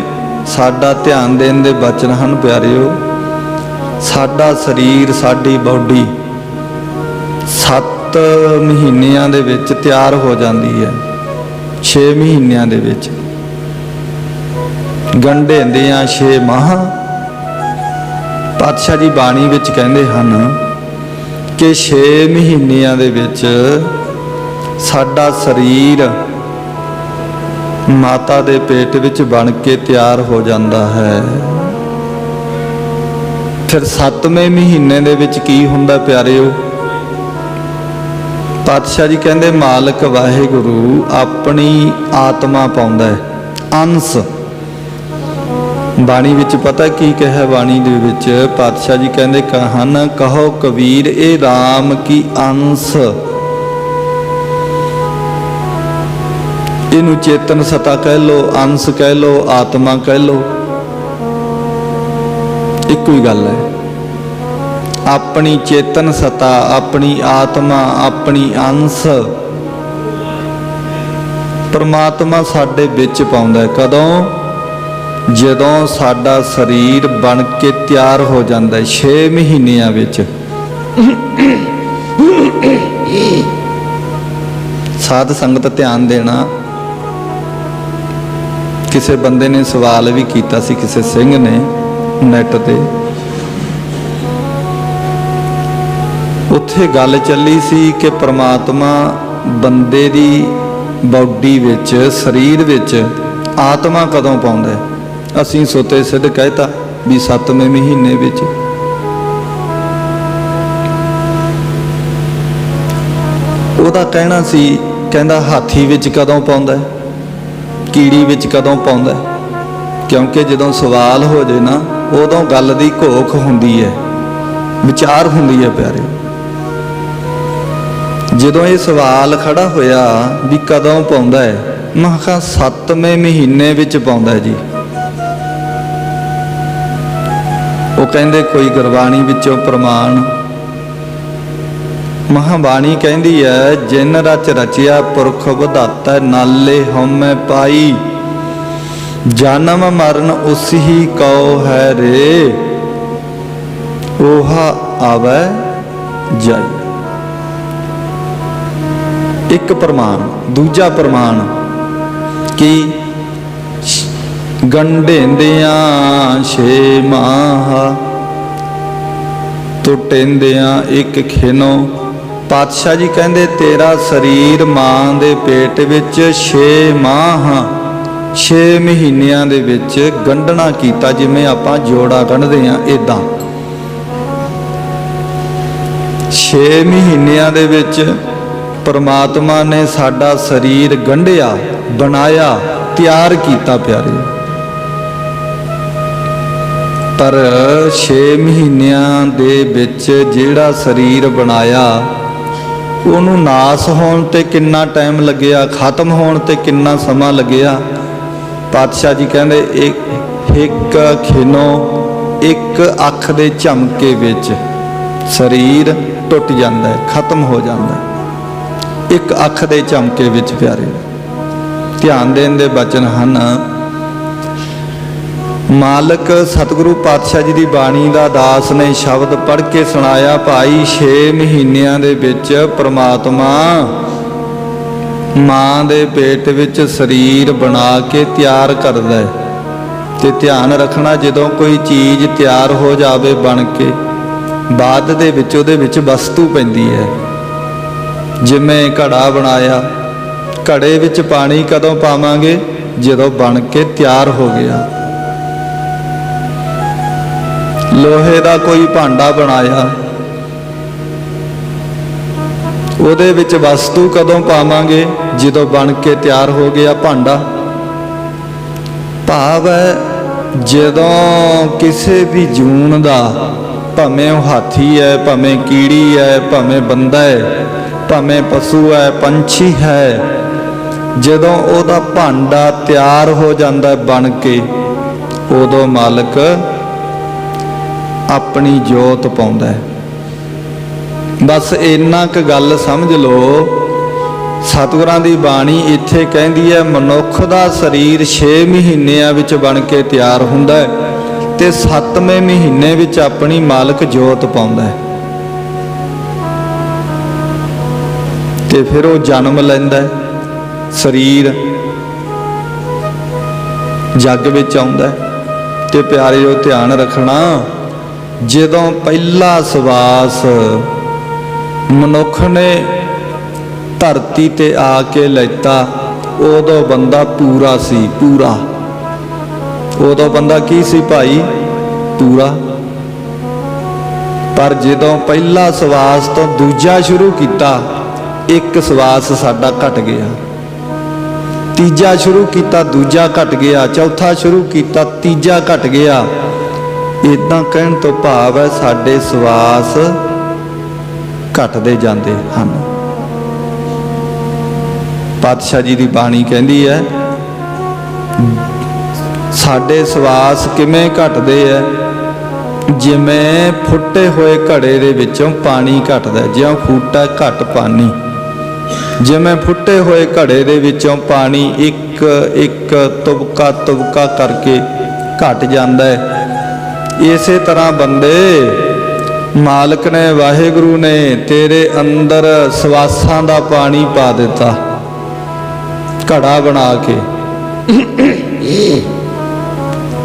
ਸਾਡਾ ਧਿਆਨ ਦੇਣ ਦੇ ਬਚਨ ਹਨ ਪਿਆਰਿਓ। ਸਾਡਾ ਸਰੀਰ, ਸਾਡੀ ਬਾਡੀ 7 ਮਹੀਨਿਆਂ ਦੇ ਵਿੱਚ ਤਿਆਰ ਹੋ ਜਾਂਦੀ ਹੈ। 6 ਮਹੀਨਿਆਂ ਦੇ ਵਿੱਚ ਗੰਢੇਂਦਿਆਂ 6 ਮਾਹ। ਪਾਤਸ਼ਾਹ ਜੀ ਬਾਣੀ ਵਿੱਚ ਕਹਿੰਦੇ ਹਨ ਕਿ 6 ਮਹੀਨਿਆਂ ਦੇ ਵਿੱਚ ਸਾਡਾ ਸਰੀਰ ਮਾਤਾ ਦੇ ਪੇਟ ਵਿੱਚ ਬਣ ਕੇ ਤਿਆਰ ਹੋ ਜਾਂਦਾ ਹੈ। ਫਿਰ 7ਵੇਂ ਮਹੀਨੇ ਦੇ ਵਿੱਚ ਕੀ ਹੁੰਦਾ ਪਿਆਰਿਓ? ਪਾਤਸ਼ਾਹ ਜੀ ਕਹਿੰਦੇ ਮਾਲਕ ਵਾਹਿਗੁਰੂ ਆਪਣੀ ਆਤਮਾ ਪਾਉਂਦਾ ਹੈ, ਅੰਸ਼। ਬਾਣੀ ਵਿੱਚ ਪਤਾ ਕੀ ਕਿਹਾ? ਬਾਣੀ ਦੇ ਵਿੱਚ ਪਾਤਸ਼ਾਹ ਜੀ ਕਹਿੰਦੇ ਹਨ, ਕਹੋ ਕਬੀਰ ਇਹ ਰਾਮ ਕੀ ਅੰਸ਼। ਇਹਨੂੰ ਚੇਤਨ ਸਤਾ ਕਹਿ ਲੋ, ਅੰਸ਼ ਕਹਿ ਲੋ, ਆਤਮਾ ਕਹਿ ਲੋ, ਇੱਕੋ ਹੀ ਗੱਲ ਹੈ। ਆਪਣੀ ਚੇਤਨ ਸਤਾ, ਆਪਣੀ ਆਤਮਾ, ਆਪਣੀ ਅੰਸ਼ ਪਰਮਾਤਮਾ ਸਾਡੇ ਵਿੱਚ ਪਾਉਂਦਾ ਹੈ। ਕਦੋਂ? ਜਦੋਂ ਸਾਡਾ ਸਰੀਰ ਬਣ ਕੇ ਤਿਆਰ ਹੋ ਜਾਂਦਾ ਹੈ 6 ਮਹੀਨਿਆਂ ਵਿੱਚ। ਸਾਧ ਸੰਗਤ ਧਿਆਨ ਦੇਣਾ। ਕਿਸੇ ਬੰਦੇ ਨੇ ਸਵਾਲ ਵੀ ਕੀਤਾ ਸੀ, ਕਿਸੇ ਸਿੰਘ ਨੇ ਨੈਟ ਤੇ, ਉੱਥੇ ਗੱਲ ਚੱਲੀ ਸੀ ਕਿ ਪ੍ਰਮਾਤਮਾ ਬੰਦੇ ਦੀ ਬਾਡੀ ਵਿੱਚ, ਸਰੀਰ ਵਿੱਚ ਆਤਮਾ ਕਦੋਂ ਪਾਉਂਦਾ ਹੈ? ਅਸੀਂ ਸੋਤੇ ਸਿੱਧ ਕਹਿਤਾ ਵੀ 7ਵੇਂ ਮਹੀਨੇ ਵਿੱਚ। ਉਹਦਾ ਕਹਿਣਾ ਸੀ, ਕਹਿੰਦਾ ਹਾਥੀ ਵਿੱਚ ਕਦੋਂ ਪਾਉਂਦਾ ਹੈ, ਕੀੜੀ ਵਿੱਚ ਕਦੋਂ ਪਾਉਂਦਾ ਹੈ? ਕਿਉਂਕਿ ਜਦੋਂ ਸਵਾਲ ਹੋ ਜੇ ਨਾ, ਉਦੋਂ ਗੱਲ ਦੀ ਘੋਖ ਹੁੰਦੀ ਹੈ, ਵਿਚਾਰ ਹੁੰਦੀ ਹੈ ਪਿਆਰੇ। ਜਦੋਂ ਇਹ ਸਵਾਲ ਖੜਾ ਹੋਇਆ ਵੀ ਕਦੋਂ ਪਾਉਂਦਾ ਹੈ, ਮੈਂ ਕਿਹਾ 7ਵੇਂ ਮਹੀਨੇ ਵਿੱਚ ਪਾਉਂਦਾ ਜੀ। ਉਹ ਕਹਿੰਦੇ ਕੋਈ ਗੁਰਬਾਣੀ ਵਿੱਚੋਂ ਪ੍ਰਮਾਣ? ਮਹਾਬਾਣੀ ਕਹਿੰਦੀ ਹੈ, ਜਿਨ ਰਚ ਰਚਿਆ ਪੁਰਖ ਵਿਧਾਤਾ, ਨਾਲੇ ਹਉਮੈ ਪਾਈ, ਜਨਮ ਮਰਨ ਉਸ ਹੀ ਕਉ ਹੈ ਰੇ, ਓਹਾ ਆਵੈ ਜਾਈ। ਇੱਕ ਪ੍ਰਮਾਣ। ਦੂਜਾ ਪ੍ਰਮਾਣ ਕੀ? ਗੰਢੇਂਦਿਆਂ 6 ਮਾਹ, ਟੁੱਟੇਂਦਿਆਂ 1 ਖਿਨੋ। ਪਾਤਸ਼ਾਹ ਜੀ ਕਹਿੰਦੇ ਤੇਰਾ ਸਰੀਰ ਮਾਂ ਦੇ ਪੇਟ ਵਿੱਚ 6 ਮਾਹ, 6 ਮਹੀਨਿਆਂ ਦੇ ਵਿੱਚ ਗੰਢਣਾ ਕੀਤਾ। ਜਿਵੇਂ ਆਪਾਂ ਜੋੜਾ ਗੰਢਦੇ ਹਾਂ, ਇਦਾਂ 6 ਮਹੀਨਿਆਂ ਦੇ ਵਿੱਚ ਪਰਮਾਤਮਾ ਨੇ ਸਾਡਾ ਸਰੀਰ ਗੰਢਿਆ, ਬਣਾਇਆ, ਤਿਆਰ ਕੀਤਾ ਪਿਆਰੇ। ਪਰ 6 ਮਹੀਨਿਆਂ ਦੇ ਵਿੱਚ ਜਿਹੜਾ ਸਰੀਰ ਬਣਾਇਆ, ਉਹਨੂੰ ਨਾਸ ਹੋਣ ਤੇ ਕਿੰਨਾ ਟਾਈਮ ਲੱਗਿਆ, ਖਤਮ ਹੋਣ ਤੇ ਕਿੰਨਾ ਸਮਾਂ ਲੱਗਿਆ? ਪਾਤਸ਼ਾਹ ਜੀ ਕਹਿੰਦੇ ਇੱਕ ਖਿਨੋ, 1 ਅੱਖ ਦੇ ਝਮਕੇ ਵਿੱਚ ਸਰੀਰ ਟੁੱਟ ਜਾਂਦਾ ਹੈ, ਖਤਮ ਹੋ ਜਾਂਦਾ ਹੈ। 1 ਅੱਖ ਦੇ ਝਮਕੇ ਵਿੱਚ ਪਿਆਰੇ। ਧਿਆਨ ਦੇਣ ਦੇ ਬਚਨ ਹਨ। ਮਾਲਕ ਸਤਿਗੁਰੂ ਪਾਤਸ਼ਾਹ ਜੀ ਦੀ ਬਾਣੀ ਦਾ ਦਾਸ ਨੇ ਸ਼ਬਦ ਪੜ੍ਹ ਕੇ ਸੁਣਾਇਆ, ਭਾਈ 6 ਮਹੀਨਿਆਂ ਦੇ ਵਿੱਚ ਪ੍ਰਮਾਤਮਾ ਮਾਂ ਦੇ ਪੇਟ ਵਿੱਚ ਸਰੀਰ ਬਣਾ ਕੇ ਤਿਆਰ ਕਰਦਾ ਹੈ। ਤੇ ਧਿਆਨ ਰੱਖਣਾ, ਜਦੋਂ ਕੋਈ ਚੀਜ਼ ਤਿਆਰ ਹੋ ਜਾਵੇ ਬਣ ਕੇ, ਬਾਅਦ ਦੇ ਵਿੱਚ ਉਹਦੇ ਵਿੱਚ ਵਸਤੂ ਪੈਂਦੀ ਹੈ। ਜਿਵੇਂ ਘੜਾ ਬਣਾਇਆ, ਘੜੇ ਵਿੱਚ ਪਾਣੀ ਕਦੋਂ ਪਾਵਾਂਗੇ? ਜਦੋਂ ਬਣ ਕੇ ਤਿਆਰ ਹੋ ਗਿਆ। ਲੋਹੇ ਦਾ ਕੋਈ ਭਾਂਡਾ ਬਣਾਇਆ, ਉਹਦੇ ਵਿੱਚ ਵਸਤੂ ਕਦੋਂ ਪਾਵਾਂਗੇ? ਜਦੋਂ ਬਣ ਕੇ ਤਿਆਰ ਹੋ ਗਿਆ ਭਾਂਡਾ। ਭਾਵ ਹੈ ਜਦੋਂ ਕਿਸੇ ਵੀ ਜੂਨ ਦਾ, ਭਾਵੇਂ ਉਹ ਹਾਥੀ ਹੈ, ਭਾਵੇਂ ਕੀੜੀ ਹੈ, ਭਾਵੇਂ ਬੰਦਾ ਹੈ, ਭਾਵੇਂ ਪਸ਼ੂ ਹੈ, ਪੰਛੀ ਹੈ, ਜਦੋਂ ਉਹਦਾ ਭਾਂਡਾ ਤਿਆਰ ਹੋ ਜਾਂਦਾ ਬਣ ਕੇ, ਉਦੋਂ ਮਾਲਕ ਆਪਣੀ ਜੋਤ ਪਾਉਂਦਾ ਹੈ। बस इन्ना क गल समझ लो, सतगुरां दी बाणी इत्थे कहंदी है मनुख दा शरीर 6 महीनिਆਂ ਵਿੱਚ बन के ਤਿਆਰ ਹੁੰਦਾ है ਤੇ 7ਵੇਂ ਮਹੀਨੇ ਵਿੱਚ ਆਪਣੀ ਮਾਲਕ ਜੋਤ ਪਾਉਂਦਾ ਹੈ ਤੇ ਫਿਰ ਉਹ ਜਨਮ ਲੈਂਦਾ ਹੈ। ਸਰੀਰ ਜੱਗ ਵਿੱਚ ਆਉਂਦਾ ਹੈ ਤੇ ਪਿਆਰਿਓ ਧਿਆਨ ਰੱਖਣਾ, ਜਦੋਂ ਪਹਿਲਾ ਸਵਾਸ ਮਨੁੱਖ ਨੇ ਧਰਤੀ ਤੇ ਆ ਕੇ ਲੈਤਾ, ਉਦੋਂ ਬੰਦਾ ਪੂਰਾ ਸੀ, ਪੂਰਾ। ਉਦੋਂ ਬੰਦਾ ਕੀ ਸੀ ਭਾਈ? ਪੂਰਾ। ਪਰ ਜਦੋਂ ਪਹਿਲਾ ਸਵਾਸ ਤੋਂ ਦੂਜਾ ਸ਼ੁਰੂ ਕੀਤਾ, ਇੱਕ ਸਵਾਸ ਸਾਡਾ ਘਟ ਗਿਆ, ਤੀਜਾ ਸ਼ੁਰੂ ਕੀਤਾ ਦੂਜਾ ਘਟ ਗਿਆ, ਚੌਥਾ ਸ਼ੁਰੂ ਕੀਤਾ ਤੀਜਾ ਘਟ ਗਿਆ। ਇਦਾਂ ਕਹਿਣ ਤੋਂ ਭਾਵ ਹੈ ਸਾਡੇ ਸਵਾਸ ਘਟਦੇ ਜਾਂਦੇ ਹਨ। ਪਾਤਸ਼ਾਹ ਜੀ ਦੀ ਬਾਣੀ ਕਹਿੰਦੀ ਹੈ ਸਾਡੇ ਸਵਾਸ ਕਿਵੇਂ ਘਟਦੇ ਹੈ? ਜਿਵੇਂ ਫੁੱਟੇ ਹੋਏ ਘੜੇ ਦੇ ਵਿੱਚੋਂ ਪਾਣੀ ਘਟਦਾ, ਜਿਉਂ ਫੂਟਾ ਘਟ ਪਾਣੀ, ਜਿਵੇਂ ਫੁੱਟੇ ਹੋਏ ਘੜੇ ਦੇ ਵਿੱਚੋਂ ਪਾਣੀ ਇੱਕ ਇੱਕ ਤੁਬਕਾ ਤੁਬਕਾ ਕਰਕੇ ਘਟ ਜਾਂਦਾ ਹੈ। ਇਸੇ ਤਰ੍ਹਾਂ ਬੰਦੇ ਮਾਲਕ ਨੇ, ਵਾਹਿਗੁਰੂ ਨੇ ਤੇਰੇ ਅੰਦਰ ਸਵਾਸਾਂ ਦਾ ਪਾਣੀ ਪਾ ਦਿੱਤਾ, ਘੜਾ ਬਣਾ ਕੇ।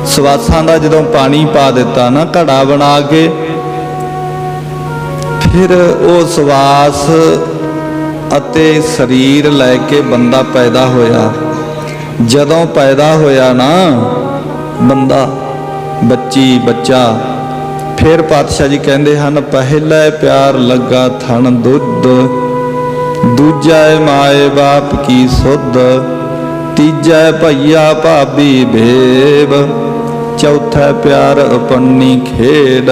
ਸਵਾਸਾਂ ਦਾ ਜਦੋਂ ਪਾਣੀ ਪਾ ਦਿੱਤਾ ਨਾ ਘੜਾ ਬਣਾ ਕੇ, ਫਿਰ ਉਹ ਸਵਾਸ ਅਤੇ ਸਰੀਰ ਲੈ ਕੇ ਬੰਦਾ ਪੈਦਾ ਹੋਇਆ। ਜਦੋਂ ਪੈਦਾ ਹੋਇਆ ਨਾ ਬੰਦਾ, ਬੱਚੀ ਬੱਚਾ, ਫਿਰ ਪਾਤਸ਼ਾਹ ਜੀ ਕਹਿੰਦੇ ਹਨ ਪਹਿਲੇ ਪਿਆਰ ਲੱਗਾ ਥਣ ਦੁੱਧ, ਦੂਜਾ ਮਾਏ ਬਾਪ ਕੀ ਸੁਧ, ਤੀਜਾ ਭਈਆ ਭਾਬੀ ਬੇਬ, ਚੌਥਾ ਪਿਆਰ ਆਪਣੀ ਖੇਡ,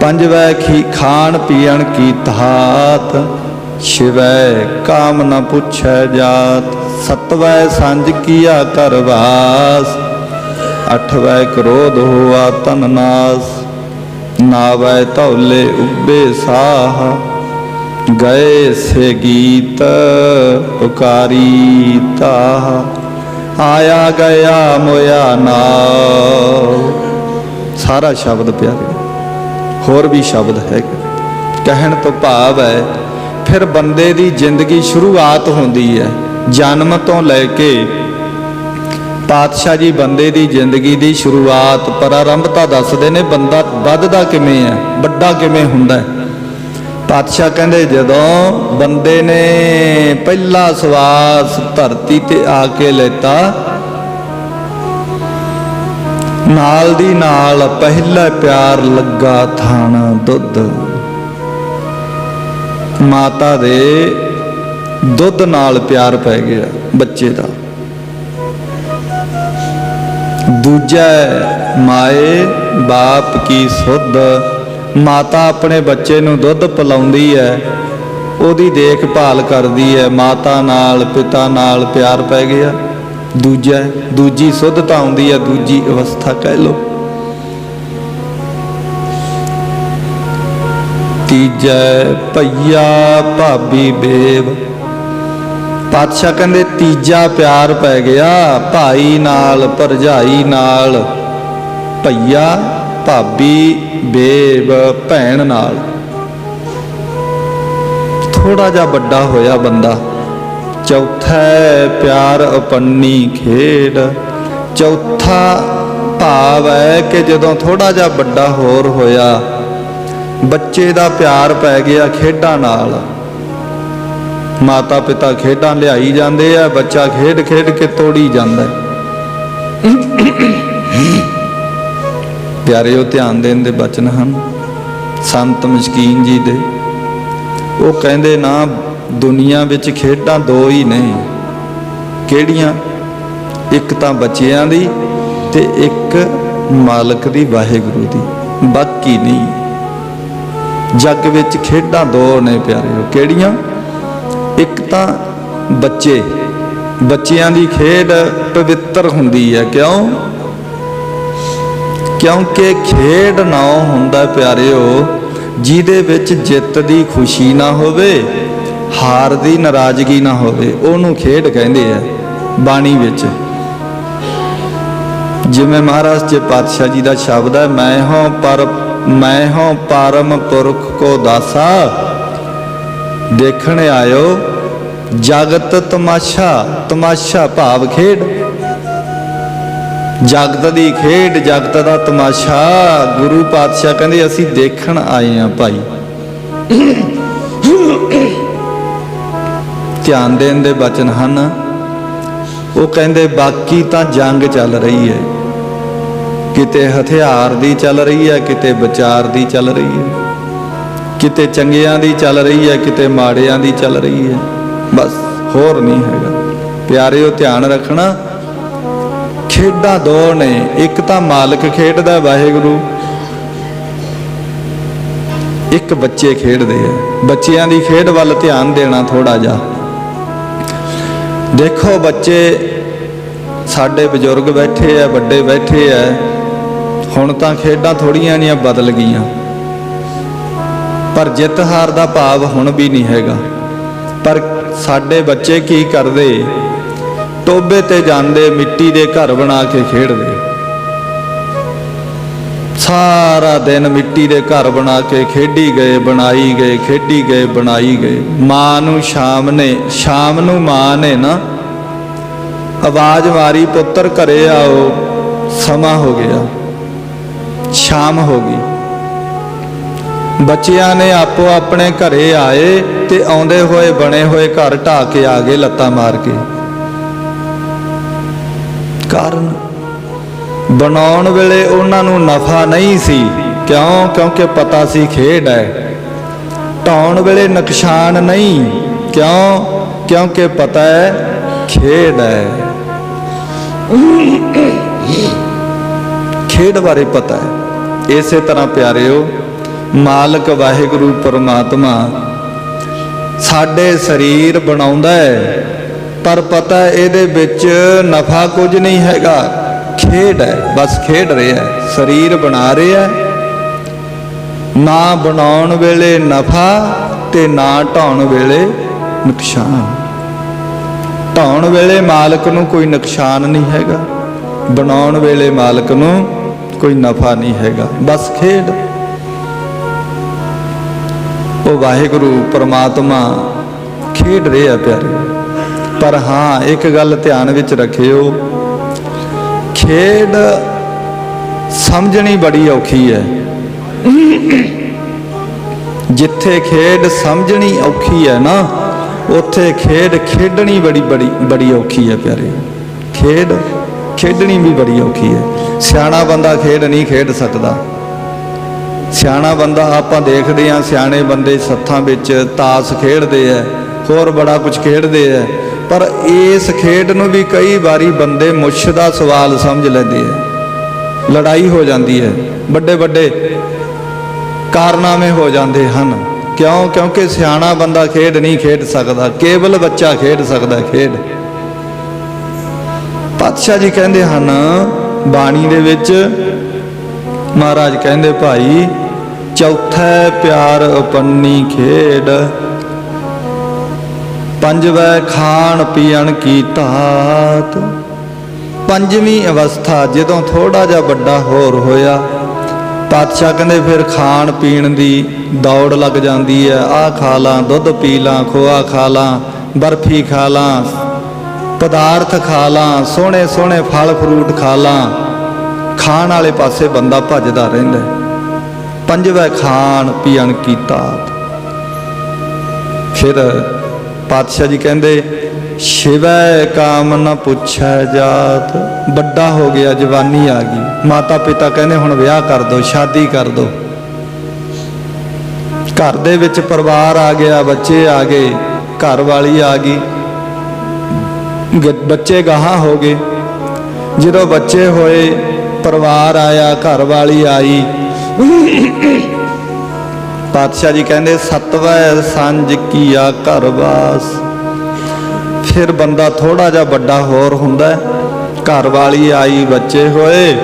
ਪੰਜਵੈ ਖੀ ਖਾਣ ਪੀਣ ਕੀ ਧਾਤ, ਛਿਵੈ ਕਾਮ ਨ ਪੁੱਛੈ ਜਾਤ, ਸਤਵੈ ਸੰਜ ਕੀਆ ਕਰਵਾਸ, ਅਠਵੈ ਕ੍ਰੋਧ ਹੋਆ ਤਨ ਨਾਸ, ਨਾਵੈ ਧੌਲੇ ਉੱਬੇ ਸਾਹ, ਗਏ ਸੇ ਗੀਤ ਉਕਾਰੀ ਤਾਹ, ਆਇਆ ਗਿਆ ਮੋਇਆ ਨਾਉ। ਸਾਰਾ ਸ਼ਬਦ ਪਿਆਰੇ, ਹੋਰ ਵੀ ਸ਼ਬਦ ਹੈਗੇ। ਕਹਿਣ ਤੋਂ ਭਾਵ ਹੈ ਫਿਰ ਬੰਦੇ ਦੀ ਜ਼ਿੰਦਗੀ ਸ਼ੁਰੂਆਤ ਹੁੰਦੀ ਹੈ ਜਨਮ ਤੋਂ ਲੈ ਕੇ। ਪਾਤਸ਼ਾਹ ਜੀ ਬੰਦੇ ਦੀ ਜ਼ਿੰਦਗੀ ਦੀ ਸ਼ੁਰੂਆਤ ਪ੍ਰਾਰੰਭਤਾ ਦੱਸਦੇ ਨੇ, ਬੰਦਾ ਵੱਧਦਾ ਕਿਵੇਂ ਹੈ, ਵੱਡਾ ਕਿਵੇਂ ਹੁੰਦਾ ਹੈ। ਪਾਤਸ਼ਾਹ ਕਹਿੰਦੇ ਜਦੋਂ ਬੰਦੇ ਨੇ ਪਹਿਲਾ ਸਵਾਸ ਧਰਤੀ ਤੇ ਆ ਕੇ ਲੈਤਾ, ਨਾਲ ਦੀ ਨਾਲ ਪਹਿਲਾ ਪਿਆਰ ਲੱਗਾ ਥਣ ਦੁੱਧ। ਮਾਤਾ ਦੇ ਦੁੱਧ ਨਾਲ ਪਿਆਰ ਪੈ ਗਿਆ ਬੱਚੇ ਦਾ। ਦੂਜਾ ਮਾਏ ਬਾਪ ਕੀ ਸੁਧ, ਮਾਤਾ ਆਪਣੇ ਬੱਚੇ ਨੂੰ ਦੁੱਧ ਪਿਲਾਉਂਦੀ ਹੈ, ਉਹਦੀ ਦੇਖਭਾਲ ਕਰਦੀ ਹੈ, ਮਾਤਾ ਨਾਲ ਪਿਤਾ ਨਾਲ ਪਿਆਰ ਪੈ ਗਿਆ। ਦੂਜਾ ਦੂਜੀ ਸੁੱਧਤਾ ਆਉਂਦੀ ਹੈ, ਦੂਜੀ ਅਵਸਥਾ ਕਹਿ ਲਓ। ਤੀਜਾ ਭਈਆ ਭਾਬੀ ਬੇਬ। ਪਾਤਸ਼ਾਹ ਕਹਿੰਦੇ ਤੀਜਾ ਪਿਆਰ ਪੈ ਗਿਆ ਭਾਈ ਨਾਲ, ਭਰਜਾਈ ਨਾਲ, ਭਈਆ ਭਾਬੀ ਬੇਬ ਭੈਣ ਨਾਲ। ਥੋੜਾ ਜਿਹਾ ਵੱਡਾ ਹੋਇਆ ਬੰਦਾ, ਚੌਥਾ ਪਿਆਰ ਆਪਣੀ ਖੇਡ। ਚੌਥਾ ਭਾਵ ਹੈ ਕਿ ਜਦੋਂ ਥੋੜਾ ਜਿਹਾ ਵੱਡਾ ਹੋਰ ਹੋਇਆ, ਬੱਚੇ ਦਾ ਪਿਆਰ ਪੈ ਗਿਆ ਖੇਡਾਂ ਨਾਲ। ਮਾਤਾ ਪਿਤਾ ਖੇਡਾਂ ਲਿਆਈ ਜਾਂਦੇ ਆ, ਬੱਚਾ ਖੇਡ ਖੇਡ ਕੇ ਤੋੜੀ ਜਾਂਦਾ। ਪਿਆਰਿਓ ਧਿਆਨ ਦੇਣ ਦੇ ਬਚਨ ਹਨ ਸੰਤ ਮਸਕੀਨ ਜੀ ਦੇ। ਉਹ ਕਹਿੰਦੇ ਨਾ ਦੁਨੀਆ ਵਿੱਚ ਖੇਡਾਂ ਦੋ ਹੀ ਨੇ। ਕਿਹੜੀਆਂ? ਇੱਕ ਤਾਂ ਬੱਚਿਆਂ ਦੀ ਤੇ ਇੱਕ ਮਾਲਕ ਦੀ, ਵਾਹਿਗੁਰੂ ਦੀ, ਬਾਕੀ ਨਹੀਂ। ਜੱਗ ਵਿੱਚ ਖੇਡਾਂ ਦੋ ਨੇ ਪਿਆਰਿਓ। ਕਿਹੜੀਆਂ? ਇੱਕ ਤਾਂ ਬੱਚੇ, ਬੱਚਿਆਂ ਦੀ ਖੇਡ ਪਵਿੱਤਰ ਹੁੰਦੀ ਹੈ। ਕਿਉਂ? ਕਿਉਂਕਿ ਖੇਡ ਨਾ ਹੁੰਦਾ ਪਿਆਰਿਓ ਜਿਹਦੇ ਵਿੱਚ ਜਿੱਤ ਦੀ ਖੁਸ਼ੀ ਨਾ ਹੋਵੇ, ਹਾਰ ਦੀ ਨਾਰਾਜ਼ਗੀ ਨਾ ਹੋਵੇ, ਉਹਨੂੰ ਖੇਡ ਕਹਿੰਦੇ ਆ ਬਾਣੀ ਵਿੱਚ। ਜਿਵੇਂ ਮਹਾਰਾਜ ਜੀ ਪਾਤਸ਼ਾਹ ਜੀ ਦਾ ਸ਼ਬਦ ਹੈ, ਮੈਂ ਹੋਂ ਪਰਮ ਪੁਰਖ ਕੋ ਦਾਸਾ, ਦੇਖਣ ਆਇਓ ਜਗਤ ਤਮਾਸ਼ਾ। ਤਮਾਸ਼ਾ ਭਾਵ ਖੇਡ, ਜਗਤ ਦੀ ਖੇਡ, ਜਗਤ ਦਾ ਤਮਾਸ਼ਾ। ਗੁਰੂ ਪਾਤਸ਼ਾਹ ਕਹਿੰਦੇ ਅਸੀਂ ਦੇਖਣ ਆਏ ਹਾਂ ਭਾਈ। ਧਿਆਨ ਦੇਣ ਦੇ ਬਚਨ ਹਨ। ਉਹ ਕਹਿੰਦੇ ਬਾਕੀ ਤਾਂ ਜੰਗ ਚੱਲ ਰਹੀ ਹੈ, ਕਿਤੇ ਹਥਿਆਰ ਦੀ ਚੱਲ ਰਹੀ ਹੈ, ਕਿਤੇ ਵਿਚਾਰ ਦੀ ਚੱਲ ਰਹੀ ਹੈ, ਕਿਤੇ ਚੰਗਿਆਂ ਦੀ ਚੱਲ ਰਹੀ ਹੈ, ਕਿਤੇ ਮਾੜਿਆਂ ਦੀ ਚੱਲ ਰਹੀ ਹੈ, ਬਸ ਹੋਰ ਨਹੀਂ ਹੈਗਾ। ਪਿਆਰਿਓ ਧਿਆਨ ਰੱਖਣਾ, ਖੇਡਾਂ ਦੋ ਨੇ, ਇੱਕ ਤਾਂ ਮਾਲਕ ਖੇਡਦਾ ਵਾਹਿਗੁਰੂ, ਇੱਕ ਬੱਚੇ ਖੇਡਦੇ ਆ। ਬੱਚਿਆਂ ਦੀ ਖੇਡ ਵੱਲ ਧਿਆਨ ਦੇਣਾ ਥੋੜਾ ਜਿਹਾ। ਦੇਖੋ ਬੱਚੇ ਸਾਡੇ ਬਜ਼ੁਰਗ ਬੈਠੇ ਆ, ਵੱਡੇ ਬੈਠੇ ਆ, ਹੁਣ ਤਾਂ ਖੇਡਾਂ ਥੋੜੀਆਂ ਨਹੀਂ ਬਦਲ ਗਈਆਂ, ਪਰ ਜਿੱਤ ਹਾਰ ਦਾ ਭਾਵ ਹੁਣ ਵੀ ਨਹੀਂ ਹੈਗਾ। ਪਰ ਸਾਡੇ ਬੱਚੇ ਕੀ ਕਰਦੇ, ਟੋਬੇ ਤੇ ਜਾਂਦੇ, ਮਿੱਟੀ ਦੇ ਘਰ ਬਣਾ ਕੇ ਖੇਡਦੇ, ਸਾਰਾ ਦਿਨ ਮਿੱਟੀ ਦੇ ਘਰ ਬਣਾ ਕੇ ਖੇਡੀ ਗਏ, ਬਣਾਈ ਗਏ, ਖੇਡੀ ਗਏ, ਬਣਾਈ ਗਏ। ਮਾਂ ਨੂੰ ਸ਼ਾਮ ਨੂੰ ਮਾਂ ਨੇ ਨਾ ਆਵਾਜ਼ ਮਾਰੀ, ਪੁੱਤਰ ਘਰੇ ਆਓ, ਸਮਾਂ ਹੋ ਗਿਆ, ਸ਼ਾਮ ਹੋ ਗਈ। ਬੱਚਿਆਂ ਨੇ ਆਪੋ ਆਪਣੇ ਘਰੇ ਆਏ ਤੇ ਆਉਂਦੇ ਹੋਏ ਬਣੇ ਹੋਏ ਘਰ ਢਾਹ ਕੇ ਆ ਗਏ ਲੱਤਾਂ ਮਾਰ ਕੇ। ਕਾਰਨ ਬਣਾਉਣ ਵੇਲੇ ਉਹਨਾਂ ਨੂੰ ਨਫਾ ਨਹੀਂ ਸੀ। ਕਿਉਂ? ਕਿਉਂਕਿ ਪਤਾ ਸੀ ਖੇਡ ਹੈ। ਢਾਉਣ ਵੇਲੇ ਨੁਕਸਾਨ ਨਹੀਂ। ਕਿਉਂ? ਕਿਉਂਕਿ ਪਤਾ ਹੈ ਖੇਡ ਹੈ। ਖੇਡ ਬਾਰੇ ਪਤਾ ਹੈ। ਇਸੇ ਤਰ੍ਹਾਂ ਪਿਆਰਿਓ, ਮਾਲਕ ਵਾਹਿਗੁਰੂ ਪਰਮਾਤਮਾ ਸਾਡੇ ਸਰੀਰ ਬਣਾਉਂਦਾ ਹੈ, ਪਰ ਪਤਾ ਇਹਦੇ ਵਿੱਚ ਨਫਾ ਕੁਝ ਨਹੀਂ ਹੈਗਾ, ਖੇਡ ਹੈ, ਬਸ ਖੇਡ ਰਿਹਾ। ਸਰੀਰ ਬਣਾ ਰਿਹਾ, ਨਾ ਬਣਾਉਣ ਵੇਲੇ ਨਫਾ ਤੇ ਨਾ ਢਾਉਣ ਵੇਲੇ ਨੁਕਸਾਨ। ਢਾਉਣ ਵੇਲੇ ਮਾਲਕ ਨੂੰ ਕੋਈ ਨੁਕਸਾਨ ਨਹੀਂ ਹੈਗਾ, ਬਣਾਉਣ ਵੇਲੇ ਮਾਲਕ ਨੂੰ ਕੋਈ ਨਫਾ ਨਹੀਂ ਹੈਗਾ, ਬਸ ਖੇਡ। ਉਹ ਵਾਹਿਗੁਰੂ ਪਰਮਾਤਮਾ ਖੇਡ ਰਿਹਾ ਪਿਆਰੇ। ਪਰ ਹਾਂ, ਇੱਕ ਗੱਲ ਧਿਆਨ ਵਿੱਚ ਰੱਖਿਓ, ਖੇਡ ਸਮਝਣੀ ਬੜੀ ਔਖੀ ਹੈ। ਜਿੱਥੇ ਖੇਡ ਸਮਝਣੀ ਔਖੀ ਹੈ ਨਾ, ਉੱਥੇ ਖੇਡ ਖੇਡਣੀ ਬੜੀ ਔਖੀ ਹੈ ਪਿਆਰੇ। ਖੇਡ ਖੇਡਣੀ ਵੀ ਬੜੀ ਔਖੀ ਹੈ। ਸਿਆਣਾ ਬੰਦਾ ਖੇਡ ਨਹੀਂ ਖੇਡ ਸਕਦਾ। ਸਿਆਣਾ ਬੰਦਾ, ਆਪਾਂ ਦੇਖਦੇ ਹਾਂ ਸਿਆਣੇ ਬੰਦੇ ਸੱਥਾਂ ਵਿੱਚ ਤਾਸ਼ ਖੇਡਦੇ ਆ, ਹੋਰ ਬੜਾ ਕੁਝ ਖੇਡਦੇ ਆ, ਪਰ ਇਸ ਖੇਡ ਨੂੰ ਵੀ ਕਈ ਵਾਰੀ ਬੰਦੇ ਮੁੱਛ ਦਾ ਸਵਾਲ ਸਮਝ ਲੈਂਦੇ ਆ। ਲੜਾਈ ਹੋ ਜਾਂਦੀ ਹੈ, ਵੱਡੇ ਵੱਡੇ ਕਾਰਨਾਮੇ ਹੋ ਜਾਂਦੇ ਹਨ। ਕਿਉਂ? ਕਿਉਂਕਿ ਸਿਆਣਾ ਬੰਦਾ ਖੇਡ ਨਹੀਂ ਖੇਡ ਸਕਦਾ, ਕੇਵਲ ਬੱਚਾ ਖੇਡ ਸਕਦਾ ਖੇਡ। ਪਾਤਸ਼ਾਹ ਜੀ ਕਹਿੰਦੇ ਹਨ ਬਾਣੀ ਦੇ ਵਿੱਚ, ਮਹਾਰਾਜ ਕਹਿੰਦੇ ਭਾਈ, ਚੌਥਾ ਪਿਆਰ ਆਪਣੀ ਖੇਡ, ਪੰਜਵੇਂ ਖਾਣ ਪੀਣ ਕੀ ਧਾਤ। ਪੰਜਵੀਂ ਅਵਸਥਾ ਜਦੋਂ ਥੋੜਾ ਜਿਹਾ ਵੱਡਾ ਹੋਰ ਹੋਇਆ, ਪਾਤਸ਼ਾਹ ਕਹਿੰਦੇ ਫਿਰ ਖਾਣ ਪੀਣ ਦੀ ਦੌੜ ਲੱਗ ਜਾਂਦੀ ਹੈ। ਆਹ ਖਾ ਲਾਂ, ਦੁੱਧ ਪੀ ਲਾਂ, ਖੋਆ ਖਾ ਲਾਂ, ਬਰਫੀ ਖਾ ਲਾਂ, ਪਦਾਰਥ ਖਾ ਲਾਂ, ਸੋਹਣੇ ਸੋਹਣੇ ਫਲ ਫਰੂਟ ਖਾ ਲਾਂ। ਖਾਣ ਵਾਲੇ ਪਾਸੇ ਬੰਦਾ ਭੱਜਦਾ ਰਹਿੰਦਾ। ਪੰਜਵੇਂ ਖਾਣ ਪੀਣ ਕੀ ਧਾਤ। ਫਿਰ ਪਾਤਸ਼ਾਹ ਜੀ ਕਹਿੰਦੇ ਛੇਵੈ ਕਾਮ ਨ ਪੁੱਛੈ ਜਾਤ। ਵੱਡਾ ਹੋ ਗਿਆ, ਜਵਾਨੀ ਆ ਗਈ, ਮਾਤਾ ਪਿਤਾ ਕਹਿੰਦੇ ਹੁਣ ਵਿਆਹ ਕਰ ਦੋ, ਸ਼ਾਦੀ ਕਰ ਦੋ। ਘਰ ਦੇ ਵਿੱਚ ਪਰਿਵਾਰ ਆ ਗਿਆ, ਬੱਚੇ ਆ ਗਏ, ਘਰ ਵਾਲੀ ਆ ਗਈ, ਬੱਚੇ ਗਾਹਾਂ ਹੋ ਗਏ। ਜਦੋਂ ਬੱਚੇ ਹੋਏ, ਪਰਿਵਾਰ ਆਇਆ, ਘਰ ਵਾਲੀ ਆਈ, ਪਾਤਸ਼ਾਹ ਜੀ ਕਹਿੰਦੇ ਸਤਵੈ ਸੰਜ ਕੀਆ ਘਰ ਵਾਸ। ਫਿਰ ਬੰਦਾ ਥੋੜਾ ਜਿਹਾ ਵੱਡਾ ਹੋਰ ਹੁੰਦਾ, ਘਰ ਵਾਲੀ ਆਈ, ਬੱਚੇ ਹੋਏ,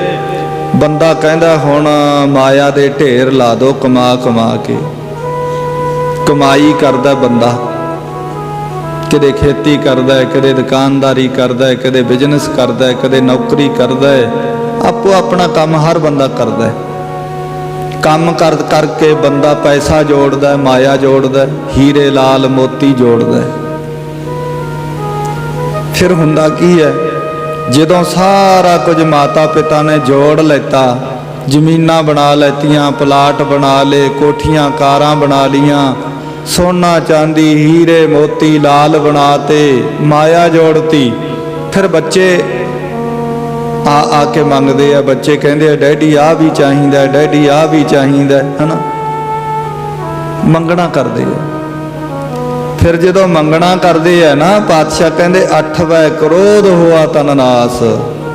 ਬੰਦਾ ਕਹਿੰਦਾ ਹੁਣ ਮਾਇਆ ਦੇ ਢੇਰ ਲਾ ਦੋ ਕਮਾ ਕਮਾ ਕੇ। ਕਮਾਈ ਕਰਦਾ ਬੰਦਾ, ਕਦੇ ਖੇਤੀ ਕਰਦਾ ਹੈ, ਕਦੇ ਦੁਕਾਨਦਾਰੀ ਕਰਦਾ ਹੈ, ਕਦੇ ਬਿਜ਼ਨਸ ਕਰਦਾ ਹੈ, ਕਦੇ ਨੌਕਰੀ ਕਰਦਾ ਹੈ। ਆਪੋ ਆਪਣਾ ਕੰਮ ਹਰ ਬੰਦਾ ਕਰਦਾ ਹੈ। ਕੰਮ ਕਰਕੇ ਬੰਦਾ ਪੈਸਾ ਜੋੜਦਾ ਹੈ, ਮਾਇਆ ਜੋੜਦਾ ਹੈ, ਹੀਰੇ ਲਾਲ ਮੋਤੀ ਜੋੜਦਾ ਹੈ। ਫਿਰ ਹੁੰਦਾ ਕੀ ਹੈ, ਜਦੋਂ ਸਾਰਾ ਕੁਝ ਮਾਤਾ ਪਿਤਾ ਨੇ ਜੋੜ ਲੈਤਾ, ਜ਼ਮੀਨਾਂ ਬਣਾ ਲੈਤੀਆਂ, ਪਲਾਟ ਬਣਾ ਲਏ, ਕੋਠੀਆਂ ਕਾਰਾਂ ਬਣਾ ਲੀਆਂ, ਸੋਨਾ ਚਾਂਦੀ ਹੀਰੇ ਮੋਤੀ ਲਾਲ ਬਣਾਤੇ, ਮਾਇਆ ਜੋੜਤੀ। ਫਿਰ ਬੱਚੇ ਆ ਕੇ ਮੰਗਦੇ ਆ। ਬੱਚੇ ਕਹਿੰਦੇ ਆ ਡੈਡੀ ਆਹ ਵੀ ਚਾਹੀਦਾ, ਡੈਡੀ ਆਹ ਵੀ ਚਾਹੀਦਾ, ਹਨਾ, ਮੰਗਣਾ ਕਰਦੇ ਆ। ਫਿਰ ਜਦੋਂ ਮੰਗਣਾ ਕਰਦੇ ਆ ਨਾ, ਪਾਤਸ਼ਾਹ ਕਹਿੰਦੇ 8 ਵੈ ਕ੍ਰੋਧ ਹੋਆ ਤਨ ਨਾਸ।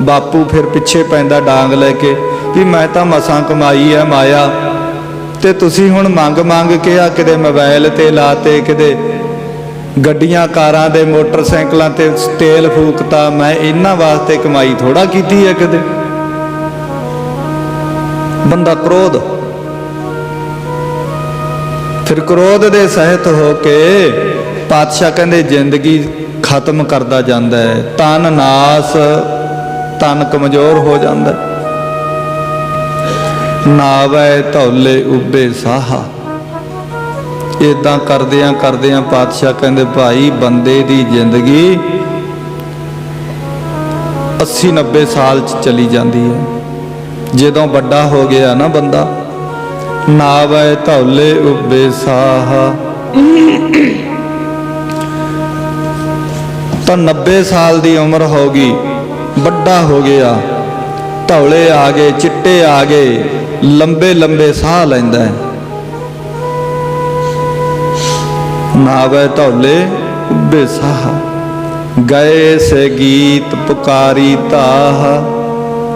ਬਾਪੂ ਫਿਰ ਪਿੱਛੇ ਪੈਂਦਾ ਡਾਂਗ ਲੈ ਕੇ ਵੀ ਮੈਂ ਤਾਂ ਮਸਾਂ ਕਮਾਈ ਹੈ ਮਾਇਆ, ਤੇ ਤੁਸੀਂ ਹੁਣ ਮੰਗ ਮੰਗ ਕੇ ਆ ਕਿਤੇ ਮੋਬਾਈਲ ਤੇ ਲਾਤੇ, ਕਿਤੇ ਗੱਡੀਆਂ ਕਾਰਾਂ ਦੇ ਮੋਟਰਸਾਈਕਲਾਂ ਤੇ ਤੇਲ ਫੂਕਤਾ। ਮੈਂ ਇਹਨਾਂ ਵਾਸਤੇ ਕਮਾਈ ਥੋੜਾ ਕੀਤੀ ਹੈ ਕਦੇ। ਬੰਦਾ ਕ੍ਰੋਧ, ਫਿਰ ਕ੍ਰੋਧ ਦੇ ਸਹਿਤ ਹੋ ਕੇ ਪਾਤਸ਼ਾਹ ਕਹਿੰਦੇ ਜ਼ਿੰਦਗੀ ਖਤਮ ਕਰਦਾ ਜਾਂਦਾ ਹੈ। ਤਨ ਨਾਸ, ਤਨ ਕਮਜ਼ੋਰ ਹੋ ਜਾਂਦਾ। ਨਾਵੈ ਧੌਲੇ ਉੱਬੇ ਸਾਹਾ। ਇਦਾਂ ਕਰਦਿਆਂ ਕਰਦਿਆਂ ਪਾਤਸ਼ਾਹ ਕਹਿੰਦੇ ਭਾਈ ਬੰਦੇ ਦੀ ਜ਼ਿੰਦਗੀ 80-90 ਸਾਲ ਚ ਚਲੀ ਜਾਂਦੀ ਹੈ। ਜਦੋਂ ਵੱਡਾ ਹੋ ਗਿਆ ਨਾ ਬੰਦਾ, ਨਾਵੈ ਧੌਲੇ ਉੱਬੇ ਸਾਹਾ, ਤਾਂ 90 ਸਾਲ ਦੀ ਉਮਰ ਹੋ ਗਈ, ਵੱਡਾ ਹੋ ਗਿਆ, ਧੌਲੇ ਆ ਗਏ, ਚਿੱਟੇ ਆ ਗਏ, ਲੰਬੇ ਲੰਬੇ ਸਾਹ ਲੈਂਦਾ ਹੈ। ਨਾਵੈ ਧੌਲੇ ਉੱਬੇ ਸਾਹ, ਗਏ ਸੇ ਗੀਤ ਪੁਕਾਰੀ ਤਾਹ।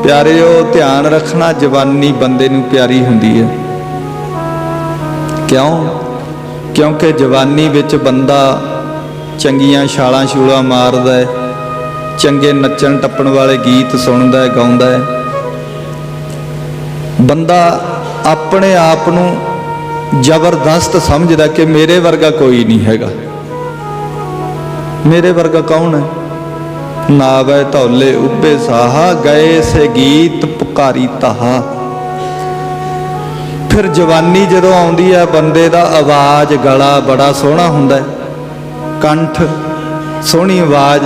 ਪਿਆਰਿਓ ਧਿਆਨ ਰੱਖਣਾ, ਜਵਾਨੀ ਬੰਦੇ ਨੂੰ ਪਿਆਰੀ ਹੁੰਦੀ ਹੈ। ਕਿਉਂ? ਕਿਉਂਕਿ ਜਵਾਨੀ ਵਿੱਚ ਬੰਦਾ ਚੰਗੀਆਂ ਛਾਲਾਂ ਛੂਲਾਂ ਮਾਰਦਾ ਹੈ, ਚੰਗੇ ਨੱਚਣ ਟੱਪਣ ਵਾਲੇ ਗੀਤ ਸੁਣਦਾ ਹੈ, ਗਾਉਂਦਾ ਹੈ। ਬੰਦਾ ਆਪਣੇ ਆਪ ਨੂੰ ਜ਼ਬਰਦਸਤ ਸਮਝਦਾ ਕਿ ਮੇਰੇ ਵਰਗਾ ਕੋਈ ਨਹੀਂ ਹੈਗਾ। ਮੇਰੇ ਵਰਗਾ ਕੌਣ ਹੈ? ਨਾਵੈ ਧੌਲੇ ਉੱਬੇ ਸਾਹਾ, ਗਏ ਸੇ ਗੀਤ ਪੁਕਾਰੀ ਤਾਹਾ। ਫਿਰ ਜਵਾਨੀ ਜਦੋਂ ਆਉਂਦੀ ਹੈ, ਬੰਦੇ ਦਾ ਆਵਾਜ਼ ਗਲਾ ਬੜਾ ਸੋਹਣਾ ਹੁੰਦਾ ਹੈ, ਕੰਠ, ਸੋਹਣੀ ਆਵਾਜ਼।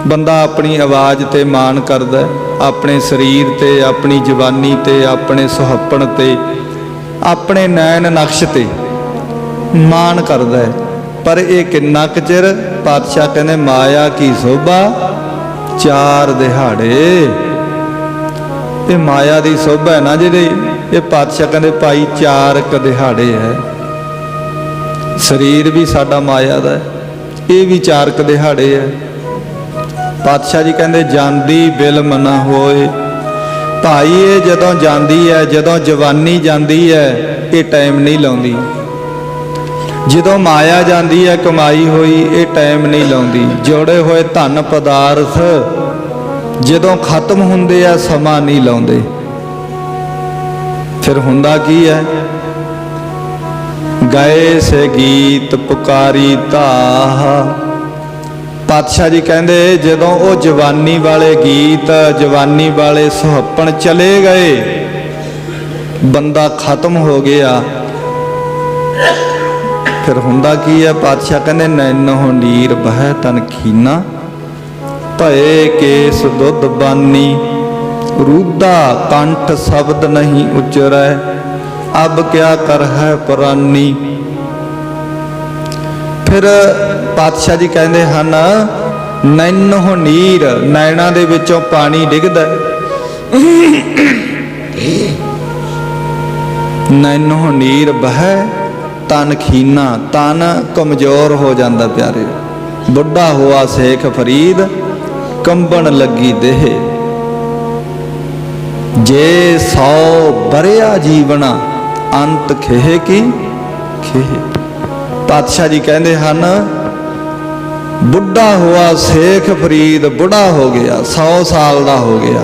ਬੰਦਾ ਆਪਣੀ ਆਵਾਜ਼ ਤੇ ਮਾਣ ਕਰਦਾ, ਆਪਣੇ ਸਰੀਰ ਤੇ, ਆਪਣੀ ਜਵਾਨੀ ਤੇ, ਆਪਣੇ ਸੁਹੱਪਣ ਤੇ, ਆਪਣੇ ਨੈਣ ਨਕਸ਼ ਤੇ ਮਾਣ ਕਰਦਾ ਹੈ। ਪਰ ਇਹ ਕਿੰਨਾ ਕੁ ਚਿਰ? ਪਾਤਸ਼ਾਹ ਕਹਿੰਦੇ ਮਾਇਆ ਕੀ ਸੋਭਾ 4 ਦਿਹਾੜੇ। ਇਹ ਮਾਇਆ ਦੀ ਸੋਭਾ ਹੈ ਨਾ ਜਿਹੜੀ, ਇਹ ਪਾਤਸ਼ਾਹ ਕਹਿੰਦੇ ਭਾਈ 4 ਦਿਹਾੜੇ ਹੈ। ਸਰੀਰ ਵੀ ਸਾਡਾ ਮਾਇਆ ਦਾ ਹੈ, ਇਹ ਵੀ 4 ਦਿਹਾੜੇ ਹੈ। ਪਾਤਸ਼ਾਹ ਜੀ ਕਹਿੰਦੇ ਜਾਂਦੀ ਬਿਲਮ ਨਾ ਹੋਏ। ਭਾਈ ਇਹ ਜਦੋਂ ਜਾਂਦੀ ਹੈ, ਜਦੋਂ ਜਵਾਨੀ ਜਾਂਦੀ ਹੈ, ਇਹ ਟਾਈਮ ਨਹੀਂ ਲਾਉਂਦੀ। ਜਦੋਂ ਮਾਇਆ ਜਾਂਦੀ ਹੈ ਕਮਾਈ ਹੋਈ, ਇਹ ਟਾਈਮ ਨਹੀਂ ਲਾਉਂਦੀ। ਜੋੜੇ ਹੋਏ ਧਨ ਪਦਾਰਥ ਜਦੋਂ ਖਤਮ ਹੁੰਦੇ ਆ, ਸਮਾਂ ਨਹੀਂ ਲਾਉਂਦੇ। ਫਿਰ ਹੁੰਦਾ ਕੀ ਹੈ? ਗਏ ਸੇ ਗੀਤ ਪੁਕਾਰੀ ਤਾਹ। ਪਾਤਸ਼ਾਹ ਜੀ ਕਹਿੰਦੇ ਜਦੋਂ ਉਹ ਜਵਾਨੀ ਵਾਲੇ ਗੀਤ, ਜਵਾਨੀ ਵਾਲੇ ਸੁਹੱਪਣ ਚਲੇ ਗਏ, ਬੰਦਾ ਖਤਮ ਹੋ ਗਿਆ, ਫਿਰ ਹੁੰਦਾ ਕੀ ਹੈ? ਪਾਤਸ਼ਾਹ ਕਹਿੰਦੇ ਨੈਨੋ ਨੀਰ ਬਹਿ ਤਨ ਖੀਨਾ, ਭਏ ਕੇਸ ਦੁੱਧ ਬਾਨੀ, ਰੂਦਾ ਕੰਠ ਸ਼ਬਦ ਨਹੀਂ ਉਚਰੈ, ਅਬ ਕਿਆ ਕਰ ਹੈ ਪੁਰਾਨੀ। ਫਿਰ ਪਾਤਸ਼ਾਹ ਜੀ ਕਹਿੰਦੇ ਹਨ ਨੈਨੋ ਨੀਰ, ਨੈਣਾ ਦੇ ਵਿੱਚੋਂ ਪਾਣੀ ਡਿੱਗਦਾ। ਨੈਨੋ ਨੀਰ ਬਹਿ ਤਨ ਖੀਨਾ, ਤਨ ਕਮਜ਼ੋਰ ਹੋ ਜਾਂਦਾ ਪਿਆਰੇ। ਬੁੱਢਾ ਹੋਆ ਸੇਖ ਫਰੀਦ, ਕੰਬਣ ਲੱਗੀ ਦੇਹ। ਜੇ 100 ਬਰਿਆ ਜੀਵਣਾ, ਅੰਤ ਖੇਹ ਕੀ ਖੇਹ। ਪਾਤਸ਼ਾਹ ਜੀ ਕਹਿੰਦੇ ਹਨ ਬੁੱਢਾ ਹੋਆ ਸੇਖ ਫਰੀਦ, ਬੁੱਢਾ ਹੋ ਗਿਆ, 100 ਸਾਲ ਦਾ ਹੋ ਗਿਆ,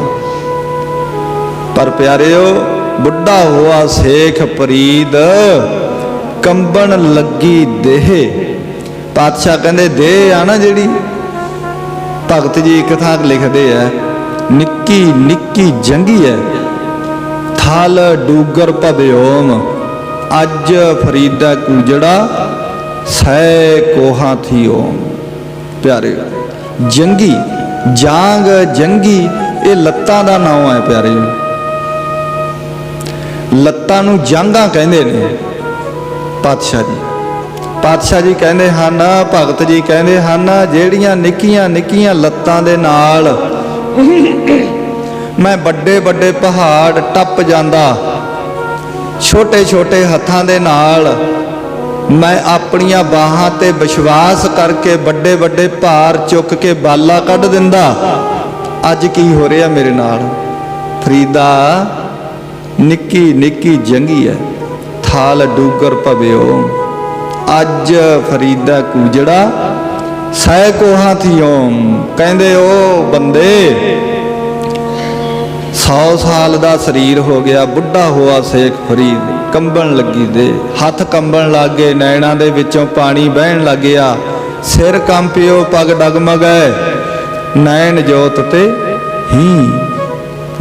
पर प्यारियो बुढ़ा हुआ शेख फरीद कंबन लगी देह। पातशाह कहते देह आ ना जिहड़ी, भगत जी एक थां लिखते हैं निक्की निक्की जंगी है थल डूगर भव्योम अज फरीदा कूजड़ा सै कोहा थी ओम। प्यारे जंगी जांग जंगी ये लत्तां दा नाम है प्यारे। लत्तां नूं जांघां कहंदे ने पातशाह जी। पातशाह जी कहंदे हन, भगत जी कहंदे हन ਜਿਹੜੀਆਂ ਨਿੱਕੀਆਂ ਨਿੱਕੀਆਂ ਲੱਤਾਂ ਦੇ ਨਾਲ मैं ਵੱਡੇ ਵੱਡੇ ਪਹਾੜ ਟੱਪ ਜਾਂਦਾ, ਛੋਟੇ ਛੋਟੇ ਹੱਥਾਂ ਦੇ ਨਾਲ मैं ਆਪਣੀਆਂ ਬਾਹਾਂ ਤੇ ਵਿਸ਼ਵਾਸ ਕਰਕੇ ਵੱਡੇ ਵੱਡੇ ਭਾਰ ਚੁੱਕ ਕੇ ਬਾਲਾ ਕੱਢ ਦਿੰਦਾ। ਅੱਜ ਕੀ ਹੋ ਰਿਹਾ ਮੇਰੇ ਨਾਲ? ਫਰੀਦਾ निक्की निक्की जंगी है थाल डूगर भव्यो अज फरीदा कूजड़ा सै कोहा थी ओम। कहंदे ओ बंदे 100 साल दा शरीर हो गया, बुढ़ा हुआ शेख फरीद कंबन लगी दे, हथ कंबन लग गए, नैणा दे विचों पानी बहन लग गया, सिर कंपियो पग डगमगै, नैन जोत ते ही।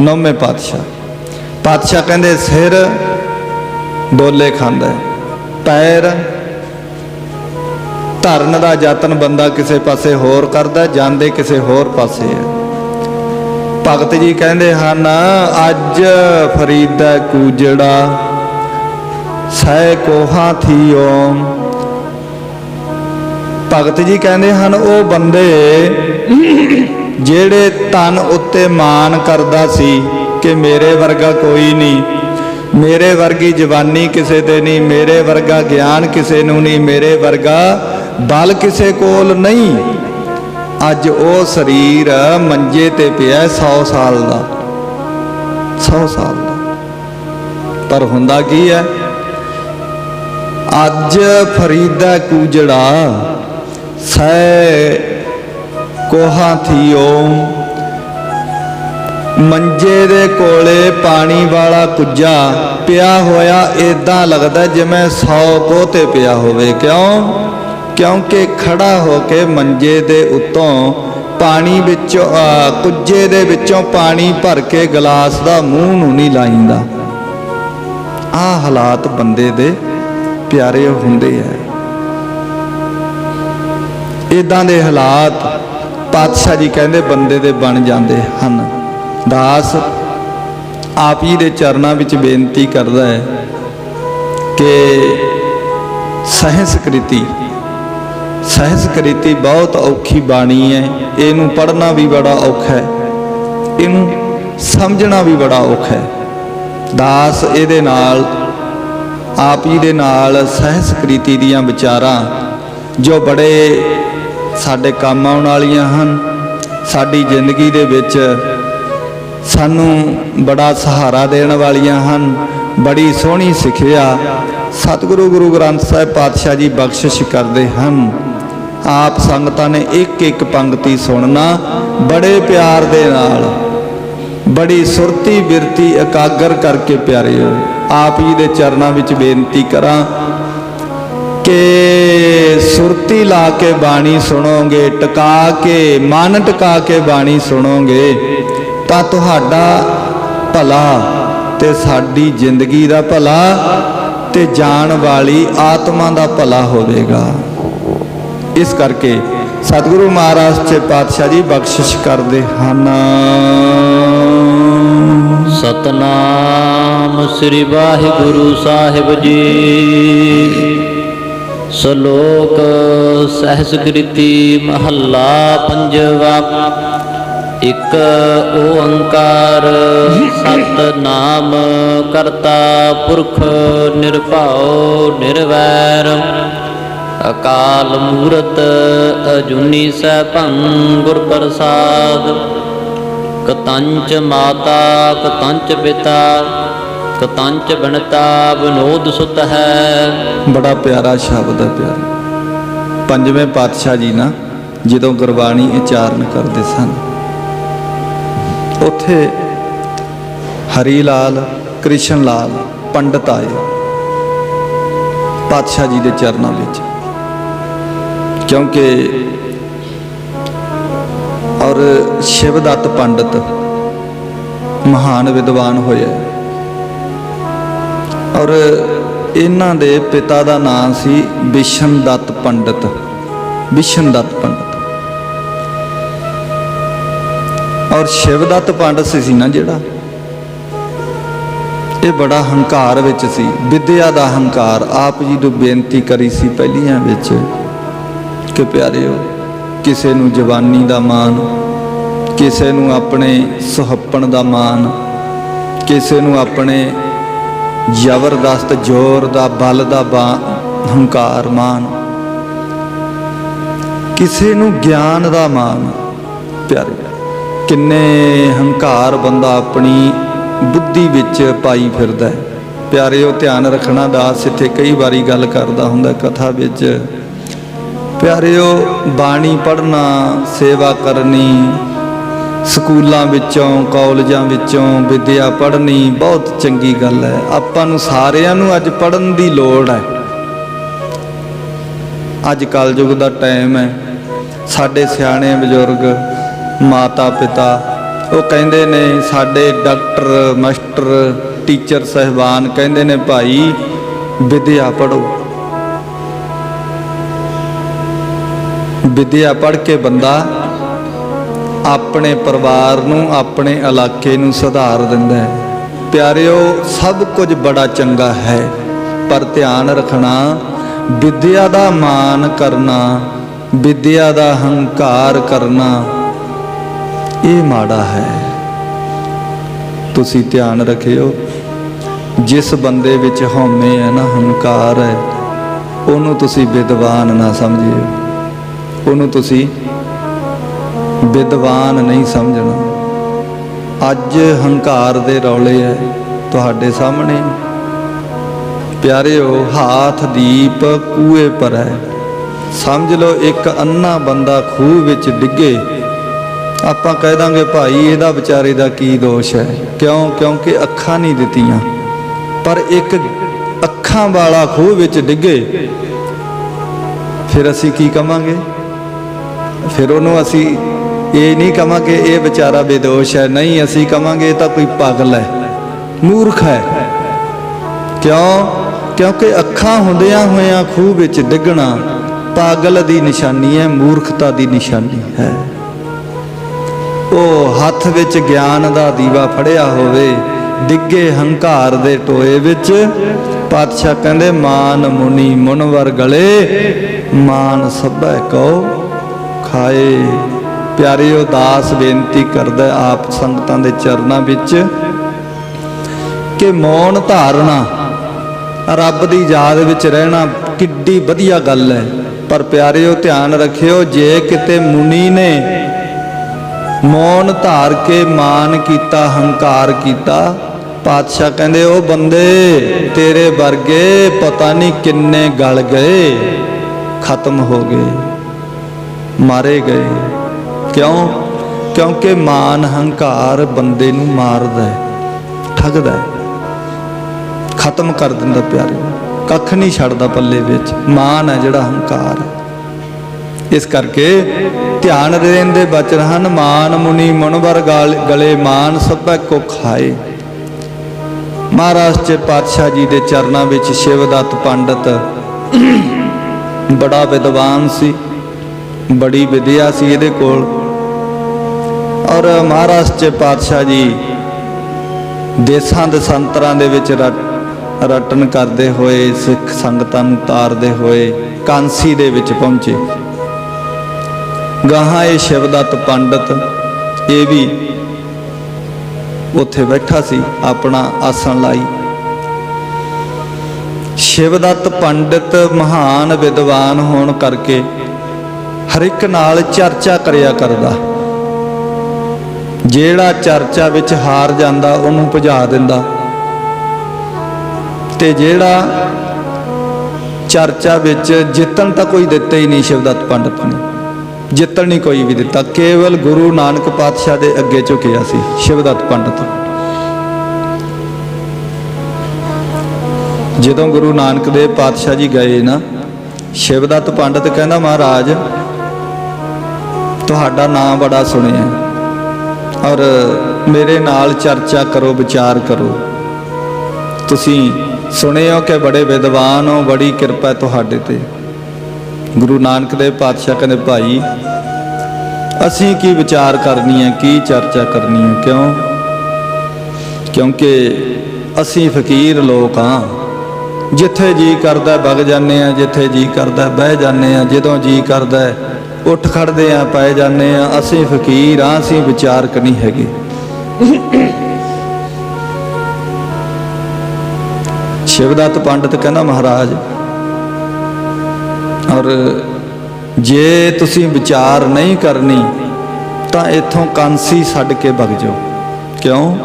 नौवें पातशाह पातशाह कहते सिर डोले खांदा, पैर धरन का यतन बंदा किसी पासे होर करदा, जांदे किसी होर पासे है। भगत जी कहते हैं अज फरीदा कूजड़ा सै कोहा थी ओम। भगत जी कहते हैं वो बंदे जेड़े तन उत्ते मान करदा सी कि मेरे वर्गा कोई नहीं, मेरे वर्गी जवानी किसे ते नहीं, मेरे वर्गा ज्ञान किसे नूं नहीं, मेरे वर्गा बल किसे कोल नहीं। अज वो शरीर मंजे ते पिया 100 साल का, 100 साल का। पर हुंदा की है? अज फरीदा कूजड़ा सै कोहा थी ओम। मंजे दे कोले पानी वाला कुज्जा पिया होया इदां लगदा जिवें 100 कोते पिया होवे। क्यों? क्योंकि खड़ा होके मंजे दे उत्तों पानी विचों कुज्जे दे विचों पानी भर के गिलास दा मूँह नूं नहीं लाइंदा। आ हालात बंदे दे प्यारे हुंदे है। इदां दे हालात पातशाह जी कहंदे बंदे दे बन जांदे हन। दास आप ही दे चरनां विच बेनती करदा है कि सहस्कृति सहस्कृति बहुत औखी बाणी है, इनू पढ़ना भी बड़ा औखा है, इनू समझना भी बड़ा औखा है। दास इहदे नाल आप ही दे नाल सहस्कृति दीयां विचारां जो बड़े साडे काम आउण वालीआं हन, साडी जिंदगी दे विच सानू बड़ा सहारा देने वालियां हन, बड़ी सोहनी सिखिया सतगुरु गुरु ग्रंथ साहिब पातशाह जी बख्शिश करते हैं। आप संगतां ने एक एक पंक्ति सुनना बड़े प्यार दे नाल, बड़ी सुरती बिरती एकागर करके प्यारे हो। आप जी दे चरनां विच बेनती करां कि सुरती ला के बाणी सुनोगे, टका के मन टका के बाणी सुनोगे ਤਾਂ ਤੁਹਾਡਾ ਭਲਾ ਤੇ ਸਾਡੀ ਜ਼ਿੰਦਗੀ ਦਾ ਭਲਾ ਤੇ ਜਾਣ ਵਾਲੀ ਆਤਮਾ ਦਾ ਭਲਾ ਹੋਵੇਗਾ। ਇਸ ਕਰਕੇ ਸਤਿਗੁਰੂ ਮਹਾਰਾਜ ਸੱਚੇ ਪਾਤਸ਼ਾਹ ਜੀ ਬਖਸ਼ਿਸ਼ ਕਰਦੇ ਹਨ। ਸਤਨਾਮ ਸ੍ਰੀ ਵਾਹਿਗੁਰੂ ਸਾਹਿਬ ਜੀ। ਸ਼ਲੋਕ ਸਹਿਸਕ੍ਰਿਤੀ ਮਹੱਲਾ ਪੰਜਵਾ। ਇਕ ਓੰਕਾਰ ਸਤਨਾਮ ਕਰਤਾ ਪੁਰਖ ਨਿਰਭਉ ਨਿਰਵੈਰ ਅਕਾਲ ਮੂਰਤ ਅਜੂਨੀ ਸੈਭੰ ਗੁਰ ਪ੍ਰਸਾਦ। ਕਤੰਚ ਮਾਤਾ ਕਤੰਚ ਪਿਤਾ ਕਤੰਚ ਬਣਤਾ ਵਿਨੋਦ ਸੁਤ ਹੈ। ਬੜਾ ਪਿਆਰਾ ਸ਼ਬਦ ਹੈ ਪਿਆਰਾ। ਪੰਜਵੇਂ ਪਾਤਸ਼ਾਹ ਜੀ ਨਾ ਜਦੋਂ ਗੁਰਬਾਣੀ ਉਚਾਰਨ ਕਰਦੇ ਸਨ ਉੱਥੇ ਹਰੀ ਲਾਲ ਕ੍ਰਿਸ਼ਨ ਲਾਲ ਪੰਡਤ ਆਏ ਪਾਤਸ਼ਾਹ ਜੀ ਦੇ ਚਰਨਾਂ ਵਿੱਚ, ਕਿਉਂਕਿ ਔਰ ਸ਼ਿਵਦੱਤ ਪੰਡਤ ਮਹਾਨ ਵਿਦਵਾਨ ਹੋਇਆ ਔਰ ਇਹਨਾਂ ਦੇ ਪਿਤਾ ਦਾ ਨਾਮ ਸੀ ਵਿਸ਼ਨਦੱਤ ਪੰਡਤ। ਵਿਸ਼ਨਦੱਤ ਪੰਡਤ ਔਰ ਸ਼ਿਵਦੱਤ ਪੰਡਤ ਸੀ ਨਾ ਜਿਹੜਾ, ਇਹ ਬੜਾ ਹੰਕਾਰ ਵਿੱਚ ਸੀ, ਵਿਦਿਆ ਦਾ ਹੰਕਾਰ। ਆਪ ਜੀ ਨੂੰ ਬੇਨਤੀ ਕਰੀ ਸੀ ਪਹਿਲੀਆਂ ਵਿੱਚ ਕਿ ਪਿਆਰਿਓ, ਕਿਸੇ ਨੂੰ ਜਵਾਨੀ ਦਾ ਮਾਣ, ਕਿਸੇ ਨੂੰ ਆਪਣੇ ਸੁਹੱਪਣ ਦਾ ਮਾਣ, ਕਿਸੇ ਨੂੰ ਆਪਣੇ ਜ਼ਬਰਦਸਤ ਜ਼ੋਰ ਦਾ ਬਲ ਦਾ ਹੰਕਾਰ ਮਾਣ, ਕਿਸੇ ਨੂੰ ਗਿਆਨ ਦਾ ਮਾਣ। ਪਿਆਰੇ ਕਿੰਨੇ ਹੰਕਾਰ ਬੰਦਾ ਆਪਣੀ ਬੁੱਧੀ ਵਿੱਚ ਪਾਈ ਫਿਰਦਾ ਹੈ। ਪਿਆਰਿਓ ਧਿਆਨ ਰੱਖਣਾ, ਦਾਸ ਇੱਥੇ ਕਈ ਵਾਰੀ ਗੱਲ ਕਰਦਾ ਹੁੰਦਾ ਕਥਾ ਵਿੱਚ। ਪਿਆਰਿਓ ਬਾਣੀ ਪੜ੍ਹਨਾ, ਸੇਵਾ ਕਰਨੀ, ਸਕੂਲਾਂ ਵਿੱਚੋਂ ਕਾਲਜਾਂ ਵਿੱਚੋਂ ਵਿਦਿਆ ਪੜ੍ਹਨੀ ਬਹੁਤ ਚੰਗੀ ਗੱਲ ਹੈ। ਆਪਾਂ ਨੂੰ ਸਾਰਿਆਂ ਨੂੰ ਅੱਜ ਪੜ੍ਹਨ ਦੀ ਲੋੜ ਹੈ। ਅੱਜ ਕਲਯੁਗ ਦਾ ਟਾਈਮ ਹੈ। ਸਾਡੇ ਸਿਆਣੇ ਬਜ਼ੁਰਗ ਮਾਤਾ ਪਿਤਾ ਉਹ ਕਹਿੰਦੇ ਨੇ, ਸਾਡੇ ਡਾਕਟਰ ਮਾਸਟਰ ਟੀਚਰ ਸਾਹਿਬਾਨ ਕਹਿੰਦੇ ਨੇ ਭਾਈ ਵਿਦਿਆ ਪੜ੍ਹੋ। ਵਿਦਿਆ ਪੜ੍ਹ ਕੇ ਬੰਦਾ ਆਪਣੇ ਪਰਿਵਾਰ ਨੂੰ, ਆਪਣੇ ਇਲਾਕੇ ਨੂੰ ਸੁਧਾਰ ਦਿੰਦਾ ਹੈ। ਪਿਆਰਿਓ ਸਭ ਕੁਝ ਬੜਾ ਚੰਗਾ ਹੈ, ਪਰ ਧਿਆਨ ਰੱਖਣਾ, ਵਿਦਿਆ ਦਾ ਮਾਣ ਕਰਨਾ, ਵਿਦਿਆ ਦਾ ਹੰਕਾਰ ਕਰਨਾ ਇਹ ਮਾੜਾ ਹੈ। ਤੁਸੀਂ ਧਿਆਨ ਰੱਖਿਓ, ਜਿਸ ਬੰਦੇ ਵਿੱਚ ਹਉਮੈ ਹੈ ਨਾ, ਹੰਕਾਰ ਹੈ, ਉਹਨੂੰ ਤੁਸੀਂ ਵਿਦਵਾਨ ਨਾ ਸਮਝਿਓ, ਉਹਨੂੰ ਤੁਸੀਂ ਵਿਦਵਾਨ ਨਹੀਂ ਸਮਝਣਾ। ਅੱਜ ਹੰਕਾਰ ਦੇ ਰੌਲੇ ਹੈ ਤੁਹਾਡੇ ਸਾਹਮਣੇ। ਪਿਆਰਿਓ ਹਾਥ ਦੀਪ ਕੂਏ ਪਰ ਹੈ। ਸਮਝ ਲਓ ਇੱਕ ਅੰਨਾ ਬੰਦਾ ਖੂਹ ਵਿੱਚ ਡਿੱਗੇ, ਆਪਾਂ ਕਹਿ ਦਾਂਗੇ ਭਾਈ ਇਹਦਾ ਵਿਚਾਰੇ ਦਾ ਕੀ ਦੋਸ਼ ਹੈ, ਕਿਉਂ? ਕਿਉਂਕਿ ਅੱਖਾਂ ਨਹੀਂ ਦਿੱਤੀਆਂ। ਪਰ ਇੱਕ ਅੱਖਾਂ ਵਾਲਾ ਖੂਹ ਵਿੱਚ ਡਿੱਗੇ, ਫਿਰ ਅਸੀਂ ਕੀ ਕਵਾਂਗੇ? ਫਿਰ ਉਹਨੂੰ ਅਸੀਂ ਇਹ ਨਹੀਂ ਕਵਾਂਗੇ ਇਹ ਵਿਚਾਰਾ ਬੇਦੋਸ਼ ਹੈ, ਨਹੀਂ, ਅਸੀਂ ਕਵਾਂਗੇ ਇਹ ਤਾਂ ਕੋਈ ਪਾਗਲ ਹੈ, ਮੂਰਖ ਹੈ। ਕਿਉਂ? ਕਿਉਂਕਿ ਅੱਖਾਂ ਹੁੰਦਿਆਂ ਹੋਇਆਂ ਖੂਹ ਵਿੱਚ ਡਿੱਗਣਾ ਪਾਗਲ ਦੀ ਨਿਸ਼ਾਨੀ ਹੈ, ਮੂਰਖਤਾ ਦੀ ਨਿਸ਼ਾਨੀ ਹੈ। ਉਹ ਹੱਥ ਵਿੱਚ ਗਿਆਨ ਦਾ ਦੀਵਾ ਫੜਿਆ ਹੋਵੇ, ਡਿੱਗੇ ਹੰਕਾਰ ਦੇ ਟੋਏ ਵਿੱਚ। ਪਾਤਸ਼ਾਹ ਕਹਿੰਦੇ ਮਾਨ ਮੁਨੀ ਮੁਨਵਰ ਗਲੇ, ਮਾਨ ਸਭੈ ਕਉ ਖਾਏ। ਪਿਆਰਿਓ ਦਾਸ ਬੇਨਤੀ ਕਰਦਾ ਆਪ ਸੰਗਤਾਂ ਦੇ ਚਰਨਾਂ ਵਿੱਚ ਕਿ ਮੌਨ ਧਾਰਨਾ, ਰੱਬ ਦੀ ਯਾਦ ਵਿੱਚ ਰਹਿਣਾ ਕਿੱਡੀ ਵਧੀਆ ਗੱਲ ਹੈ। ਪਰ ਪਿਆਰਿਓ ਧਿਆਨ ਰੱਖਿਓ, ਜੇ ਕਿਤੇ ਮੁਨੀ ਨੇ ਮੌਨ ਧਾਰ ਕੇ ਮਾਨ ਕੀਤਾ, ਹੰਕਾਰ ਕੀਤਾ, ਪਾਤਸ਼ਾਹ ਕਹਿੰਦੇ ਉਹ ਬੰਦੇ ਤੇਰੇ ਵਰਗੇ ਪਤਾ ਨਹੀਂ ਕਿੰਨੇ ਗਲ ਗਏ, ਖਤਮ ਹੋ ਗਏ, ਮਾਰੇ ਗਏ। ਕਿਉਂ? ਕਿਉਂਕਿ ਮਾਨ ਹੰਕਾਰ ਬੰਦੇ ਨੂੰ ਮਾਰਦਾ ਹੈ, ਠੱਗਦਾ ਹੈ, ਖਤਮ ਕਰ ਦਿੰਦਾ। ਪਿਆਰੇ ਕੱਖ ਨਹੀਂ ਛੱਡਦਾ ਪੱਲੇ ਵਿੱਚ, ਮਾਨ ਹੈ ਜਿਹੜਾ ਹੰਕਾਰ ਹੈ। ਇਸ ਕਰਕੇ ਧਿਆਨ ਦੇਣ ਦੇ ਬਚਨ ਹਨ, ਮਾਨ ਮੁਨੀ ਮੁਨਵਰ ਗਲੇ, ਮਾਨ ਸਭੈ ਕੋ ਖਾਏ। ਮਹਾਰਾਜ ਚ ਪਾਤਸ਼ਾਹ ਜੀ ਦੇ ਚਰਨਾਂ ਵਿੱਚ ਸ਼ਿਵਦੱਤ ਪੰਡਤ ਬੜਾ ਵਿਦਵਾਨ ਸੀ, ਬੜੀ ਵਿਦਿਆ ਸੀ ਇਹਦੇ ਕੋਲ। ਔਰ ਮਹਾਰਾਜ ਚ ਪਾਤਸ਼ਾਹ ਜੀ ਦੇਸਾਂ ਦਸਾਂਤਰਾਂ ਦੇ ਵਿੱਚ ਰਟਨ ਕਰਦੇ ਹੋਏ, ਸਿੱਖ ਸੰਗਤਾਂ ਨੂੰ ਤਾਰਦੇ ਹੋਏ ਕਾਂਸੀ ਦੇ ਵਿੱਚ ਪਹੁੰਚੇ। ਗਾਹਾਂ ਇਹ ਸ਼ਿਵਦੱਤ ਪੰਡਤ ਇਹ ਵੀ ਉੱਥੇ ਬੈਠਾ ਸੀ, ਆਪਣਾ ਆਸਣ ਲਾਈ। ਸ਼ਿਵਦੱਤ ਪੰਡਤ ਮਹਾਨ ਵਿਦਵਾਨ ਹੋਣ ਕਰਕੇ ਹਰ ਇੱਕ ਨਾਲ ਚਰਚਾ ਕਰਿਆ ਕਰਦਾ। ਜਿਹੜਾ ਚਰਚਾ ਵਿੱਚ ਹਾਰ ਜਾਂਦਾ ਉਹਨੂੰ ਭਜਾ ਦਿੰਦਾ, ਤੇ ਜਿਹੜਾ ਚਰਚਾ ਵਿੱਚ ਜਿੱਤਣ ਤਾਂ ਕੋਈ ਦਿੱਤਾ ਹੀ ਨਹੀਂ ਸ਼ਿਵਦੱਤ ਪੰਡਤ ਨੇ, ਜਿੱਤਣ ਨਹੀਂ ਕੋਈ ਵੀ ਦਿੱਤਾ। ਕੇਵਲ ਗੁਰੂ ਨਾਨਕ ਪਾਤਸ਼ਾਹ ਦੇ ਅੱਗੇ ਝੁਕਿਆ ਸੀ ਸ਼ਿਵਦੱਤ ਪੰਡਤ। ਜਦੋਂ ਗੁਰੂ ਨਾਨਕ ਦੇਵ ਪਾਤਸ਼ਾਹ ਜੀ ਗਏ ਨਾ, ਸ਼ਿਵਦੱਤ ਪੰਡਤ ਕਹਿੰਦਾ ਮਹਾਰਾਜ ਤੁਹਾਡਾ ਨਾਮ ਬੜਾ ਸੁਣਿਆ ਔਰ ਮੇਰੇ ਨਾਲ ਚਰਚਾ ਕਰੋ, ਵਿਚਾਰ ਕਰੋ। ਤੁਸੀਂ ਸੁਣਿਓ ਕਿ ਬੜੇ ਵਿਦਵਾਨ ਹੋ, ਬੜੀ ਕਿਰਪਾ ਤੁਹਾਡੇ ਤੇ। ਗੁਰੂ ਨਾਨਕ ਦੇਵ ਪਾਤਸ਼ਾਹ ਕਹਿੰਦੇ ਭਾਈ ਅਸੀਂ ਕੀ ਵਿਚਾਰ ਕਰਨੀ ਹੈ, ਕੀ ਚਰਚਾ ਕਰਨੀ ਹੈ? ਕਿਉਂ? ਕਿਉਂਕਿ ਅਸੀਂ ਫਕੀਰ ਲੋਕ ਹਾਂ, ਜਿੱਥੇ ਜੀ ਕਰਦਾ ਵਗ ਜਾਂਦੇ ਆ, ਜਿੱਥੇ ਜੀ ਕਰਦਾ ਬਹਿ ਜਾਂਦੇ ਆ, ਜਦੋਂ ਜੀ ਕਰਦਾ ਉੱਠ ਖੜਦੇ ਆ, ਪੈ ਜਾਂਦੇ ਆ। ਅਸੀਂ ਫਕੀਰ ਹਾਂ, ਅਸੀਂ ਵਿਚਾਰਕ ਨਹੀਂ ਹੈਗੇ। ਸ਼ਿਵਦੱਤ ਪੰਡਤ ਕਹਿੰਦਾ ਮਹਾਰਾਜ ਔਰ ਜੇ ਤੁਸੀਂ ਵਿਚਾਰ ਨਹੀਂ ਕਰਨੀ ਤਾਂ ਇੱਥੋਂ ਕਾਂਸੀ ਛੱਡ ਕੇ ਵਗ ਜਾਓ। ਕਿਉਂ?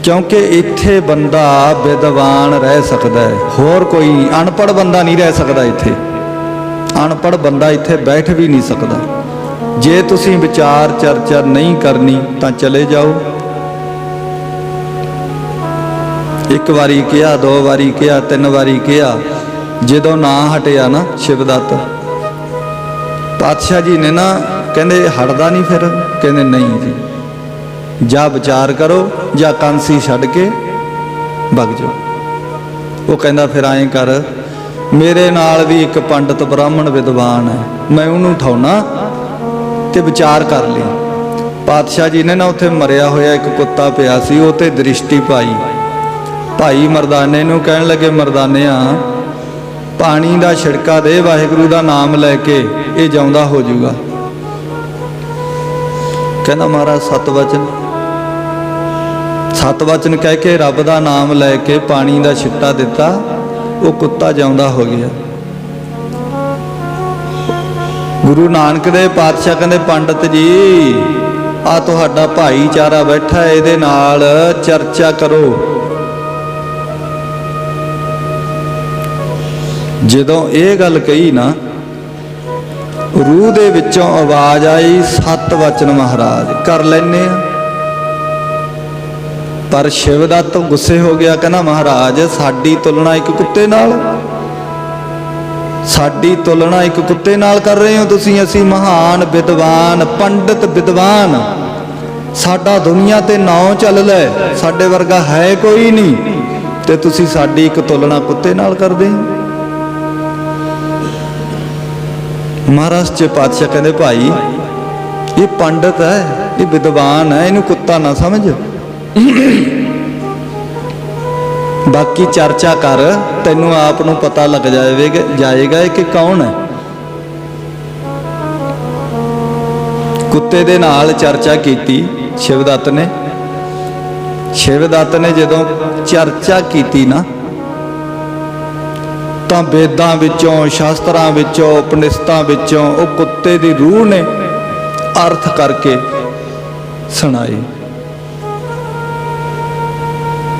ਕਿਉਂਕਿ ਇੱਥੇ ਬੰਦਾ ਵਿਦਵਾਨ ਰਹਿ ਸਕਦਾ ਹੈ, ਹੋਰ ਕੋਈ ਅਨਪੜ੍ਹ ਬੰਦਾ ਨਹੀਂ ਰਹਿ ਸਕਦਾ। ਇੱਥੇ ਅਨਪੜ੍ਹ ਬੰਦਾ ਇੱਥੇ ਬੈਠ ਵੀ ਨਹੀਂ ਸਕਦਾ। ਜੇ ਤੁਸੀਂ ਵਿਚਾਰ ਚਰਚਾ ਨਹੀਂ ਕਰਨੀ ਤਾਂ ਚਲੇ ਜਾਓ। ਇੱਕ ਵਾਰੀ ਕਿਹਾ, ਦੋ ਵਾਰੀ ਕਿਹਾ, ਤਿੰਨ ਵਾਰੀ ਕਿਹਾ। ਜਦੋਂ ਨਾ ਹਟਿਆ ਨਾ ਸ਼ਿਵਦੱਤ, ਪਾਤਸ਼ਾਹ ਜੀ ਨੇ ਨਾ ਕਹਿੰਦੇ ਹਟਦਾ ਨਹੀਂ ਫਿਰ? ਕਹਿੰਦੇ ਨਹੀਂ ਜੀ, ਜਾਂ ਵਿਚਾਰ ਕਰੋ ਜਾਂ ਕਾਂਸੀ ਛੱਡ ਕੇ ਵਗ ਜਾਓ। ਉਹ ਕਹਿੰਦਾ ਫਿਰ ਐਂ ਕਰ, ਮੇਰੇ ਨਾਲ ਵੀ ਇੱਕ ਪੰਡਤ ਬ੍ਰਾਹਮਣ ਵਿਦਵਾਨ ਹੈ, ਮੈਂ ਉਹਨੂੰ ਉਠਾਉਣਾ ਤੇ ਵਿਚਾਰ ਕਰ ਲਈ। ਪਾਤਸ਼ਾਹ ਜੀ ਨੇ ਨਾ ਉੱਥੇ ਮਰਿਆ ਹੋਇਆ ਇੱਕ ਕੁੱਤਾ ਪਿਆ ਸੀ, ਉਹ ਤੇ ਦ੍ਰਿਸ਼ਟੀ ਪਾਈ। ਭਾਈ ਮਰਦਾਨੇ ਨੂੰ ਕਹਿਣ ਲੱਗੇ, ਮਰਦਾਨਿਆਂ ਪਾਣੀ ਦਾ ਛਿੜਕਾ ਦੇ, ਵਾਹਿਗੁਰੂ ਦਾ ਨਾਮ ਲੈ ਕੇ ਇਹ ਜਿਉਂਦਾ ਹੋ ਜਾਊਗਾ। ਕਹਿੰਦਾ ਮਹਾਰਾਜ ਸਤ ਵਚਨ, ਸਤ ਵਚਨ ਕਹਿ ਕੇ ਰੱਬ ਦਾ ਨਾਮ ਲੈ ਕੇ ਪਾਣੀ ਦਾ ਛਿੱਟਾ ਦਿੱਤਾ, ਉਹ ਕੁੱਤਾ ਜਿਉਂਦਾ ਹੋ ਗਿਆ। ਗੁਰੂ ਨਾਨਕ ਦੇਵ ਪਾਤਸ਼ਾਹ ਕਹਿੰਦੇ ਪੰਡਤ ਜੀ ਆ ਤੁਹਾਡਾ ਭਾਈਚਾਰਾ ਬੈਠਾ, ਇਹਦੇ ਨਾਲ ਚਰਚਾ ਕਰੋ। ਜਦੋਂ ਇਹ ਗੱਲ ਕਹੀ ਨਾ, ਰੂਹ ਦੇ ਵਿੱਚੋਂ ਆਵਾਜ਼ ਆਈ, ਸਤ ਵਚਨ ਮਹਾਰਾਜ ਕਰ ਲੈਨੇ ਆ। ਪਰ ਸ਼ਿਵਦੱਤ ਗੁੱਸੇ ਹੋ ਗਿਆ, ਕਹਿੰਦਾ ਮਹਾਰਾਜ ਸਾਡੀ ਤੁਲਨਾ ਇੱਕ ਕੁੱਤੇ ਨਾਲ, ਸਾਡੀ ਤੁਲਨਾ ਇੱਕ ਕੁੱਤੇ ਨਾਲ ਕਰ ਰਹੇ ਹੋ ਤੁਸੀਂ। ਅਸੀਂ ਮਹਾਨ ਵਿਦਵਾਨ, ਪੰਡਤ ਵਿਦਵਾਨ, ਸਾਡਾ ਦੁਨੀਆ ਤੇ ਨਾਂ ਚੱਲ ਲੈ, ਸਾਡੇ ਵਰਗਾ ਹੈ ਕੋਈ ਨਹੀਂ, ਤੇ ਤੁਸੀਂ ਸਾਡੀ ਇੱਕ ਤੁਲਨਾ ਕੁੱਤੇ ਨਾਲ ਕਰਦੇ ਹੋ। ਮਹਾਰਾਜ ਚ ਪਾਤਸ਼ਾਹ ਕਹਿੰਦੇ ਭਾਈ ਇਹ ਪੰਡਤ ਹੈ, ਇਹ ਵਿਦਵਾਨ ਹੈ, ਇਹਨੂੰ ਕੁੱਤਾ ਨਾ ਸਮਝ। ਬਾਕੀ ਚਰਚਾ ਕਰ, ਤੈਨੂੰ ਆਪ ਨੂੰ ਪਤਾ ਲੱਗ ਜਾਏਗਾ ਕਿ ਕੌਣ ਹੈ। ਕੁੱਤੇ ਦੇ ਨਾਲ ਚਰਚਾ ਕੀਤੀ ਸ਼ਿਵਦੱਤ ਨੇ। ਸ਼ਿਵਦੱਤ ਨੇ ਜਦੋਂ ਚਰਚਾ ਕੀਤੀ ਨਾ, ਤਾਂ ਵੇਦਾਂ ਵਿੱਚੋਂ, ਸ਼ਾਸਤਰਾਂ ਵਿੱਚੋਂ, ਉਪਨਿਸ਼ਦਾਂ ਵਿੱਚੋਂ ਉਹ ਕੁੱਤੇ ਦੀ ਰੂਹ ਨੇ ਅਰਥ ਕਰਕੇ ਸੁਣਾਏ।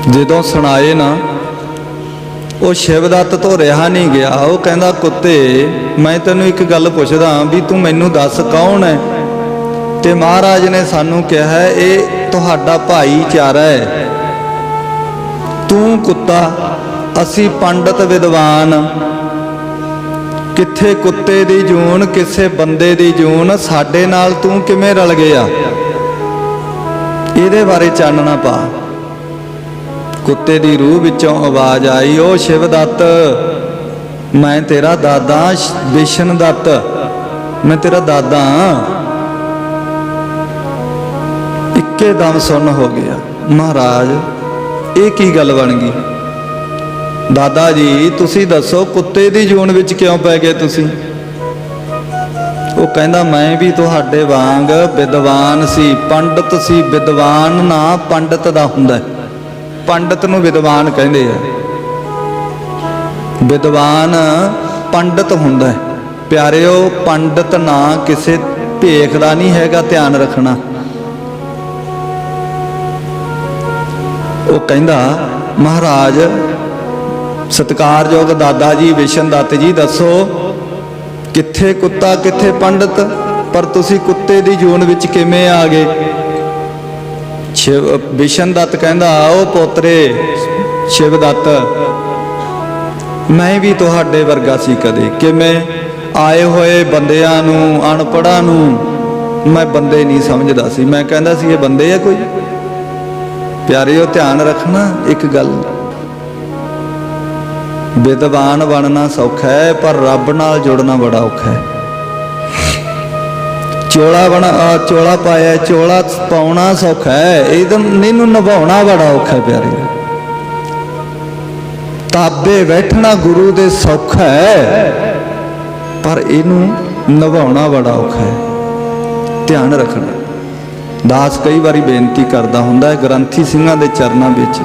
ਜਦੋਂ ਸੁਣਾਏ ਨਾ, ਉਹ ਸ਼ਿਵਦੱਤ ਤੋਂ ਰਿਹਾ ਨਹੀਂ ਗਿਆ। ਉਹ ਕਹਿੰਦਾ ਕੁੱਤੇ ਮੈਂ ਤੈਨੂੰ ਇੱਕ ਗੱਲ ਪੁੱਛਦਾ ਵੀ ਤੂੰ ਮੈਨੂੰ ਦੱਸ ਕੌਣ ਹੈ? ਤੇ ਮਹਾਰਾਜ ਨੇ ਸਾਨੂੰ ਕਿਹਾ ਹੈ ਇਹ ਤੁਹਾਡਾ ਭਾਈਚਾਰਾ ਹੈ। ਤੂੰ ਕੁੱਤਾ, ਅਸੀਂ ਪੰਡਤ ਵਿਦਵਾਨ। ਕਿੱਥੇ ਕੁੱਤੇ ਦੀ ਜੂਨ, ਕਿਸੇ ਬੰਦੇ ਦੀ ਜੂਨ, ਸਾਡੇ ਨਾਲ ਤੂੰ ਕਿਵੇਂ ਰਲ ਗਿਆ? ਇਹਦੇ ਬਾਰੇ ਚਾਨਣਾ ਪਾ। ਕੁੱਤੇ ਦੀ ਰੂਹ ਵਿੱਚੋਂ ਆਵਾਜ਼ ਆਈ, ਓ ਸ਼ਿਵਦੱਤ ਮੈਂ ਤੇਰਾ ਦਾਦਾ ਵਿਸ਼ਨ ਦੱਤ, ਮੈਂ ਤੇਰਾ ਦਾਦਾ। ਇੱਕੇ ਦਮ ਸੁੰਨ ਹੋ ਗਿਆ। ਮਹਾਰਾਜ ਇਹ ਕੀ ਗੱਲ ਬਣ ਗਈ? ਦਾਦਾ ਜੀ ਤੁਸੀਂ ਦੱਸੋ ਕੁੱਤੇ ਦੀ ਜੂਨ ਵਿੱਚ ਕਿਉਂ ਪੈ ਗਏ ਤੁਸੀਂ? ਉਹ ਕਹਿੰਦਾ ਮੈਂ ਵੀ ਤੁਹਾਡੇ ਵਾਂਗ ਵਿਦਵਾਨ ਸੀ, ਪੰਡਤ ਸੀ। ਵਿਦਵਾਨ ਨਾ ਪੰਡਤ ਦਾ ਹੁੰਦਾ, ਪੰਡਤ ਨੂੰ ਵਿਦਵਾਨ ਕਹਿੰਦੇ ਆ। ਵਿਦਵਾਨ ਪੰਡਤ ਹੁੰਦਾ ਹੈ ਪਿਆਰਿਓ। ਪੰਡਤ ਨਾ ਕਿਸੇ ਭੇਖ ਦਾ ਨਹੀਂ ਹੈਗਾ, ਧਿਆਨ ਰੱਖਣਾ। ਉਹ ਕਹਿੰਦਾ ਮਹਾਰਾਜ ਸਤਿਕਾਰਯੋਗ ਦਾਦਾ ਜੀ ਵਿਸ਼ਨ ਦੱਤ ਜੀ ਦੱਸੋ ਕਿੱਥੇ ਕੁੱਤਾ ਕਿੱਥੇ ਪੰਡਤ? ਪਰ ਤੁਸੀਂ ਕੁੱਤੇ ਦੀ ਜੂਨ ਵਿੱਚ ਕਿਵੇਂ ਆ ਗਏ? ਵਿਸ਼ਨ ਦੱਤ ਕਹਿੰਦਾ ਉਹ ਪੋਤਰੇ ਸ਼ਿਵਦੱਤ मैं भी तुहाडे वर्गा सी कदे कि मैं आए हुए बंदियां नूं अनपढ़ां नूं मैं बंदे नहीं समझदा सी। मैं कहंदा सी ये बंदे आ कोई। प्यारिओ ध्यान रखना एक गल, विद्वान बनना सौखा है पर रब नाल जुड़ना बड़ा औखा है। चोला पाया, चोला पाउणा सौखा है, इहनूं निभाउणा बड़ा औखा है। प्यारे ताबे बैठना गुरु दे सौखा है पर इहनूं निभाउणा बड़ा औखा है। ध्यान रखना। दास कई बारी बेनती करदा हुंदा है ग्रंथी ਸਿੰਘਾਂ ਦੇ ਚਰਨਾਂ ਵਿੱਚ,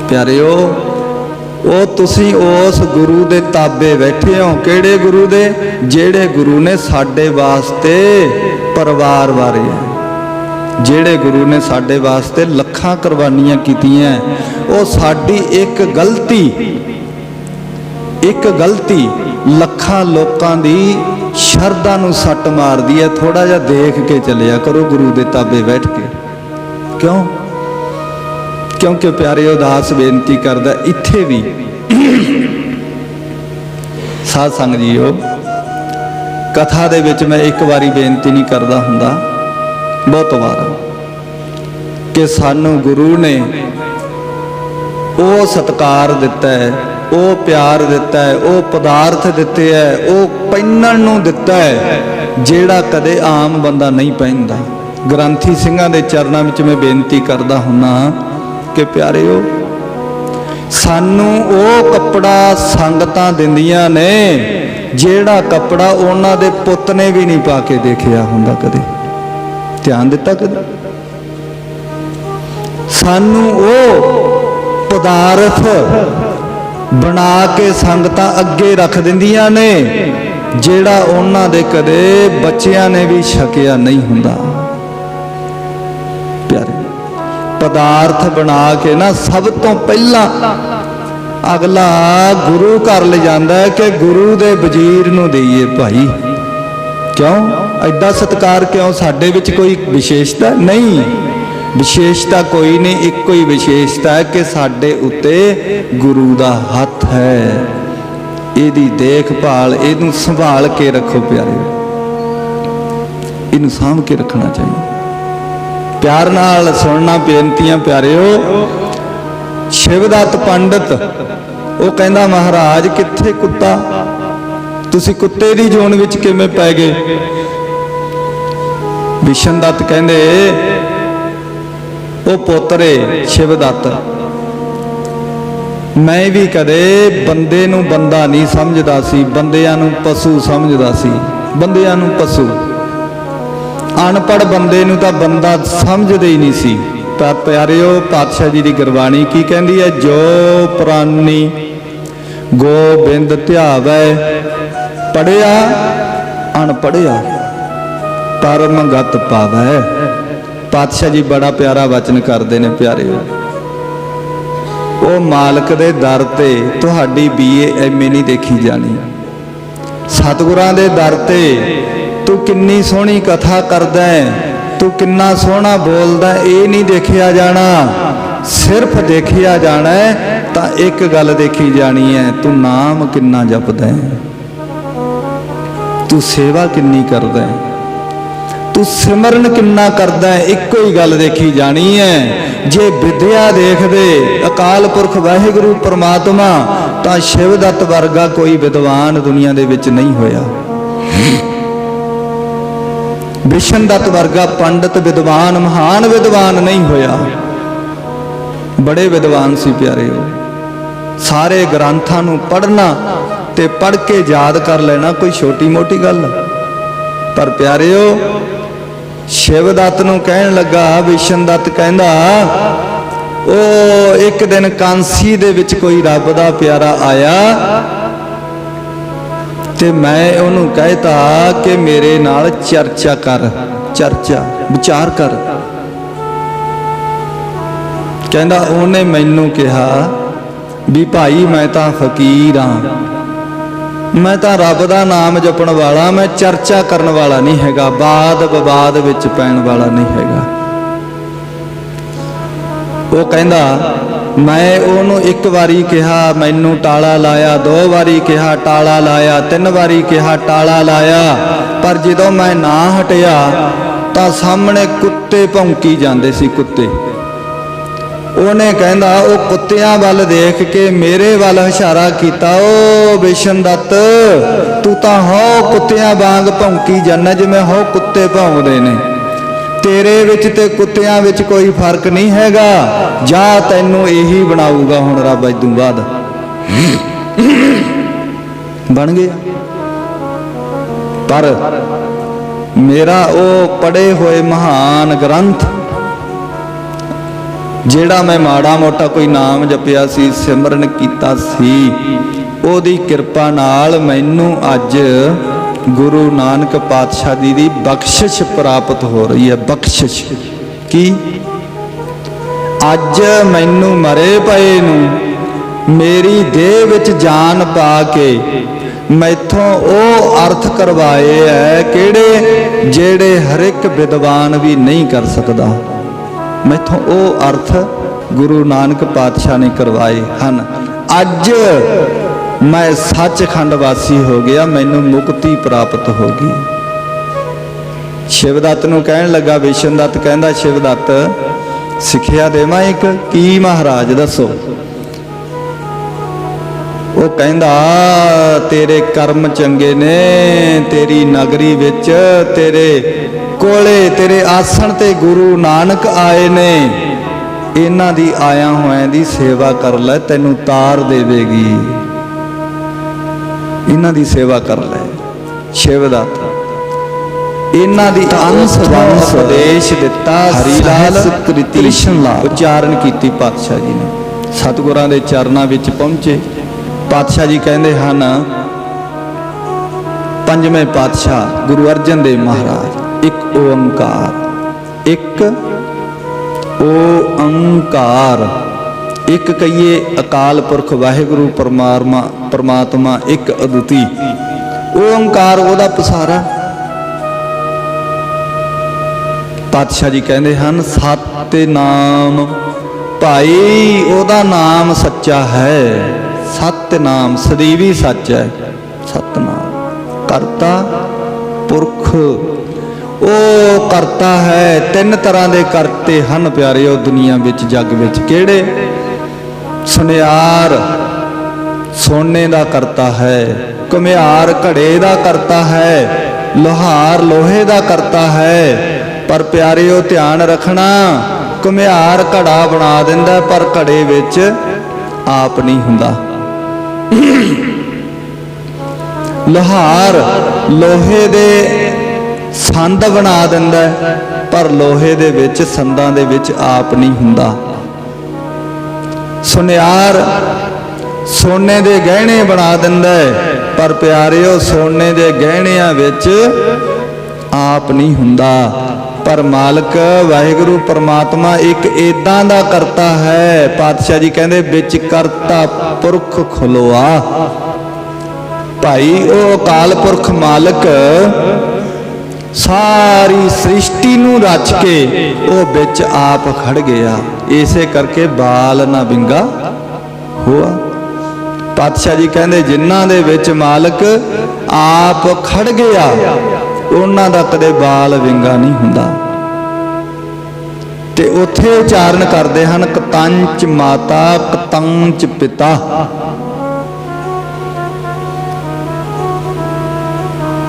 प्यारिओ ਉਹ ਤੁਸੀਂ ਉਸ ਗੁਰੂ ਦੇ ਤਾਬੇ ਬੈਠੇ ਹੋ। ਕਿਹੜੇ ਗੁਰੂ ਦੇ? ਜਿਹੜੇ ਗੁਰੂ ਨੇ ਸਾਡੇ ਵਾਸਤੇ ਪਰਿਵਾਰ ਵਾਰੇ, ਜਿਹੜੇ ਗੁਰੂ ਨੇ ਸਾਡੇ ਵਾਸਤੇ ਲੱਖਾਂ ਕੁਰਬਾਨੀਆਂ ਕੀਤੀਆਂ। ਉਹ ਸਾਡੀ ਇੱਕ ਗਲਤੀ ਲੱਖਾਂ ਲੋਕਾਂ ਦੀ ਸ਼ਰਧਾ ਨੂੰ ਸੱਟ ਮਾਰਦੀ ਹੈ। ਥੋੜਾ ਜਿਹਾ ਦੇਖ ਕੇ ਚੱਲਿਆ ਕਰੋ ਗੁਰੂ ਦੇ ਤਾਬੇ ਬੈਠ ਕੇ। ਕਿਉਂ? क्योंकि प्यारे उदास बेनती करदा इत्थे भी साध संग जीओ कथा दे विच मैं एक बारी बेनती नहीं करदा हुंदा, बहुत बार कि सानू गुरु ने वो सत्कार दिता है, वो प्यार दिता है, वो पदार्थ दिते है, वो पहनण नूं दिता है जेड़ा कदे आम बंदा नहीं पहनदा। ग्रंथी ਸਿੰਘਾਂ ਦੇ चरनां विच मैं बेनती करदा हुंदा कि प्यारिओ सानू वो कपड़ा संगतां दिंदियां ने जेड़ा कपड़ा उन्हां दे पुੱਤ ने भी नहीं पा के देखिया हुंदा कदे। ध्यान दिता कदे? सानू वो पदार्थ बना के संगतां अगे रख दिंदियां ने जेड़ा उन्हां दे कदे बच्चियां ने भी छकिया नहीं हुंदा। प्यारे पदार्थ बना के ना सब तो पहला अगला गुरु घर ले जाता है कि गुरु दे वजीर नूं देईए भाई। क्यों एडा सत्कार? क्यों? साडे विच कोई विशेषता नहीं, विशेषता कोई नहीं, एक कोई विशेषता है कि साडे उत्ते गुरु दा हथ है। इहदी देखभाल इहनूं संभाल के रखो प्यारे, इहनूं सांभ के रखना चाहिए। प्यार नाल सुनना बेनतियां प्यारिओ। शिवदत्त पंडित वो कहंदा महाराज कित्थे कुत्ता, तुसी कुत्ते दी जोन विच किवें पै गए? विशनदत्त कहंदे ओ पोतरे शिवदत्त मैं भी कदे बंदे नूं बंदा नहीं समझदा सी, बंदियां नूं पशु समझदा सी, बंदियां नूं पशु। अनपढ़ बंदे नूं तां बंदा समझदे ही नहीं सी। पर प्यारिओ पातशाह जी की गुरबाणी की कहती है? जो प्राणी गोबिंद ध्यावै पढ़िया अनपढ़िया परम गत पावै। पातशाह जी बड़ा प्यारा वचन करते हैं प्यारिओ। वो मालक दे दर ते तुहाडी BA MA नहीं देखी जानी, सतगुरां दे दर ते तू किन्नी सोहनी कथा करदा है, तू किन्ना सोहना बोलदा है, ये नहीं देखिया जाना। सिर्फ देखिया जाना है तो एक गल देखी जानी है, तू नाम किन्ना जपदा है, तू सेवा किन्नी करदा है, तू सिमरन किन्ना करदा है। एक ही गल देखी जानी है। जे विद्या देख दे अकाल पुरख वाहिगुरु परमात्मा तो शिवदत्त वर्गा कोई विद्वान दुनिया दे विच नहीं होया। विशनदत्त वर्गा पंडित विद्वान महान विद्वान नहीं होया। बड़े विद्वान सी प्यारिओ। सारे ग्रंथां नूं पढ़ना ते पढ़ के याद कर लेना कोई छोटी मोटी गल। पर प्यारिओ शिवदत्त नूं कहण लगा, विशनदत्त कहंदा ओ एक दिन कांसी दे विच कोई रब दा प्यारा आया ते मैं उन्होंने कहता कि मेरे नाल चर्चा कर, चर्चा विचार कर। कहंदा उन्हें मैनू कहा भी भाई मैं तो फकीर हाँ, मैं तो रब दा नाम जपण वाला, मैं चर्चा करन वाला नहीं हैगा, वाद विवाद विच पैण वाला नहीं हैगा। वो कहंदा ਮੈਂ ਉਹਨੂੰ ਇੱਕ ਵਾਰੀ ਕਿਹਾ ਮੈਨੂੰ ਟਾਲਾ ਲਾਇਆ, 2 ਵਾਰੀ ਕਿਹਾ ਟਾਲਾ ਲਾਇਆ, 3 ਵਾਰੀ ਕਿਹਾ ਟਾਲਾ ਲਾਇਆ, ਪਰ ਜਦੋਂ ਮੈਂ ਨਾ ਹਟਿਆ ਤਾਂ ਸਾਹਮਣੇ ਕੁੱਤੇ ਭੌਂਕੀ ਜਾਂਦੇ ਸੀ। ਕੁੱਤੇ, ਉਹਨੇ ਕਹਿੰਦਾ ਉਹ ਕੁੱਤਿਆਂ ਵੱਲ ਦੇਖ ਕੇ ਮੇਰੇ ਵੱਲ ਇਸ਼ਾਰਾ ਕੀਤਾ, ਓ ਵਿਸ਼ਨ ਦੱਤ ਤੂੰ ਤਾਂ ਹੋ ਕੁੱਤਿਆਂ ਵਾਂਗ ਭੌਂਕੀ ਜਾਂਦਾ ਜਿਵੇਂ ਹੋ ਕੁੱਤੇ ਭੌਂਕਦੇ ਨੇ, ਤੇਰੇ ਵਿੱਚ ਤੇ ਕੁੱਤਿਆਂ ਵਿੱਚ ਕੋਈ ਫਰਕ ਨਹੀਂ ਹੈਗਾ, ਜਾ ਤੈਨੂੰ ਇਹੀ ਬਣਾਊਗਾ ਹੁਣ ਰੱਬ ਇਦੋਂ ਬਾਅਦ। ਬਣ ਗਿਆ। ਪਰ ਮੇਰਾ ਉਹ ਪੜ੍ਹੇ ਹੋਏ ਮਹਾਨ ਗ੍ਰੰਥ, ਜਿਹੜਾ ਮੈਂ ਮਾੜਾ ਮੋਟਾ ਕੋਈ ਨਾਮ ਜਪਿਆ ਸੀ, ਸਿਮਰਨ ਕੀਤਾ ਸੀ, ਉਹਦੀ ਕਿਰਪਾ ਨਾਲ ਮੈਨੂੰ ਅੱਜ ਗੁਰੂ ਨਾਨਕ ਪਾਤਸ਼ਾਹ ਜੀ ਦੀ ਬਖਸ਼ਿਸ਼ ਪ੍ਰਾਪਤ ਹੋ ਰਹੀ ਹੈ। ਬਖਸ਼ਿਸ਼ ਕੀ? ਅੱਜ ਮੈਨੂੰ ਮਰੇ ਪਏ ਨੂੰ ਮੇਰੀ ਦੇਹ ਵਿੱਚ ਜਾਨ ਪਾ ਕੇ ਮੈਥੋਂ ਉਹ ਅਰਥ ਕਰਵਾਏ ਹੈ ਕਿਹੜੇ, ਜਿਹੜੇ ਹਰ ਇੱਕ ਵਿਦਵਾਨ ਵੀ ਨਹੀਂ ਕਰ ਸਕਦਾ। ਮੈਥੋਂ ਉਹ ਅਰਥ ਗੁਰੂ ਨਾਨਕ ਪਾਤਸ਼ਾਹ ਨੇ ਕਰਵਾਏ ਹਨ। ਅੱਜ ਮੈਂ ਸੱਚਖੰਡ ਵਾਸੀ ਹੋ ਗਿਆ, ਮੈਨੂੰ ਮੁਕਤੀ ਪ੍ਰਾਪਤ ਹੋ ਗਈ। ਸ਼ਿਵਦੱਤ ਨੂੰ ਕਹਿਣ ਲੱਗਾ, ਵਿਸ਼ਨ ਦੱਤ ਕਹਿੰਦਾ, ਸ਼ਿਵਦੱਤ ਸਿੱਖਿਆ ਦੇਵਾਂ ਇੱਕ? ਕੀ ਮਹਾਰਾਜ ਦੱਸੋ? ਉਹ ਕਹਿੰਦਾ ਤੇਰੇ ਕਰਮ ਚੰਗੇ ਨੇ, ਤੇਰੀ ਨਗਰੀ ਵਿੱਚ ਤੇਰੇ ਕੋਲੇ ਤੇਰੇ ਆਸਣ ਤੇ ਗੁਰੂ ਨਾਨਕ ਆਏ ਨੇ, ਇਹਨਾਂ ਦੀ ਆਇਆ ਹੋਇਆਂ ਦੀ ਸੇਵਾ ਕਰ ਲੈ, ਤੈਨੂੰ ਤਾਰ ਦੇਵੇਗੀ। ਇਹਨਾਂ ਦੀ ਸੇਵਾ ਕਰ ਲੈ। ਸ਼ਿਵਦੱਤ ਇਹਨਾਂ ਦੀ ਅੰਸ ਵੰਸ ਉਪਦੇਸ਼ ਦਿੱਤਾ, ਹਰੀ ਲਾਲ ਕ੍ਰਿਸ਼ਨ ਲਾਲ ਉਚਾਰਨ ਕੀਤੀ ਪਾਤਸ਼ਾਹ ਜੀ ਨੇ। ਸਤਿਗੁਰਾਂ ਦੇ ਚਰਨਾਂ ਵਿੱਚ ਪਹੁੰਚੇ। ਪਾਤਸ਼ਾਹ ਜੀ ਕਹਿੰਦੇ ਹਨ, ਪੰਜਵੇਂ ਪਾਤਸ਼ਾਹ ਗੁਰੂ ਅਰਜਨ ਦੇਵ ਮਹਾਰਾਜ, ਇੱਕ ਓੰਕਾਰ, ਇੱਕ ਓੰਕਾਰ, ਇੱਕ ਕਹੀਏ ਅਕਾਲ ਪੁਰਖ ਵਾਹਿਗੁਰੂ ਪਰਮਾਤਮਾ ਇੱਕ ਅਦੁੱਤੀ। ਓੰਕਾਰ ਉਹਦਾ ਪਸਾਰਾ। ਪਾਤਸ਼ਾਹ ਜੀ ਕਹਿੰਦੇ ਹਨ, ਸਤਿਨਾਮ ਭਾਈ ਉਹਦਾ ਨਾਮ ਸੱਚਾ ਹੈ। ਸਤਿਨਾਮ ਸਦੀਵੀ ਸੱਚ ਹੈ। ਸਤਿਨਾਮ ਕਰਤਾ ਪੁਰਖ, ਉਹ ਕਰਤਾ ਹੈ। 3 ਤਰ੍ਹਾਂ ਦੇ ਕਰਤੇ ਹਨ ਪਿਆਰਿਓ ਦੁਨੀਆ ਵਿੱਚ, ਜੱਗ ਵਿੱਚ। ਕਿਹੜੇ? ਸੁਨਿਆਰ ਸੋਨੇ ਦਾ ਕਰਤਾ ਹੈ, ਘੁਮਿਆਰ ਘੜੇ ਦਾ ਕਰਤਾ ਹੈ, ਲੋਹਾਰ ਲੋਹੇ ਦਾ ਕਰਤਾ ਹੈ। ਪਰ ਪਿਆਰਿਓ ਧਿਆਨ ਰੱਖਣਾ, ਘੁਮਿਆਰ ਘੜਾ ਬਣਾ ਦਿੰਦਾ ਪਰ ਘੜੇ ਵਿੱਚ ਆਪ ਨਹੀਂ ਹੁੰਦਾ। ਲੋਹਾਰ ਲੋਹੇ ਦੇ ਸੰਦ ਬਣਾ ਦਿੰਦਾ ਪਰ ਲੋਹੇ ਦੇ ਵਿੱਚ ਸੰਦਾਂ ਦੇ ਵਿੱਚ ਆਪ ਨਹੀਂ ਹੁੰਦਾ। ਸੁਨਿਆਰ ਸੋਨੇ ਦੇ ਗਹਿਣੇ ਬਣਾ ਦਿੰਦਾ ਪਰ ਪਿਆਰਿਓ ਸੋਨੇ ਦੇ ਗਹਿਣਿਆਂ ਵਿੱਚ ਆਪ ਨਹੀਂ ਹੁੰਦਾ। ਪਰ ਮਾਲਕ ਵਾਹਿਗੁਰੂ ਪਰਮਾਤਮਾ ਇੱਕ ਏਦਾਂ ਦਾ ਕਰਤਾ ਹੈ। ਪਾਤਸ਼ਾਹ ਜੀ ਕਹਿੰਦੇ ਵਿੱਚ ਕਰਤਾ ਪੁਰਖ ਖਲੋਆ। ਭਾਈ ਉਹ ਅਕਾਲ ਪੁਰਖ ਮਾਲਕ ਸਾਰੀ ਸ੍ਰਿਸ਼ਟੀ ਨੂੰ ਰਚ ਕੇ ਉਹ ਵਿੱਚ ਆਪ ਖੜ ਗਿਆ। ਇਸੇ ਕਰਕੇ ਬਾਲ ਨਾ ਵਿੰਗਾ ਹੋਆ। ਪਾਤਸ਼ਾਹ ਜੀ ਕਹਿੰਦੇ ਜਿਨ੍ਹਾਂ ਦੇ ਵਿੱਚ ਮਾਲਕ ਆਪ ਖੜ ਗਿਆ ਉਹਨਾਂ ਦਾ ਕਦੇ ਬਾਲ ਵਿੰਗਾ ਨਹੀਂ ਹੁੰਦਾ। ਤੇ ਉੱਥੇ ਉਚਾਰਨ ਕਰਦੇ ਹਨ, ਕਤੰਚ ਮਾਤਾ ਕਤੰਚ ਪਿਤਾ।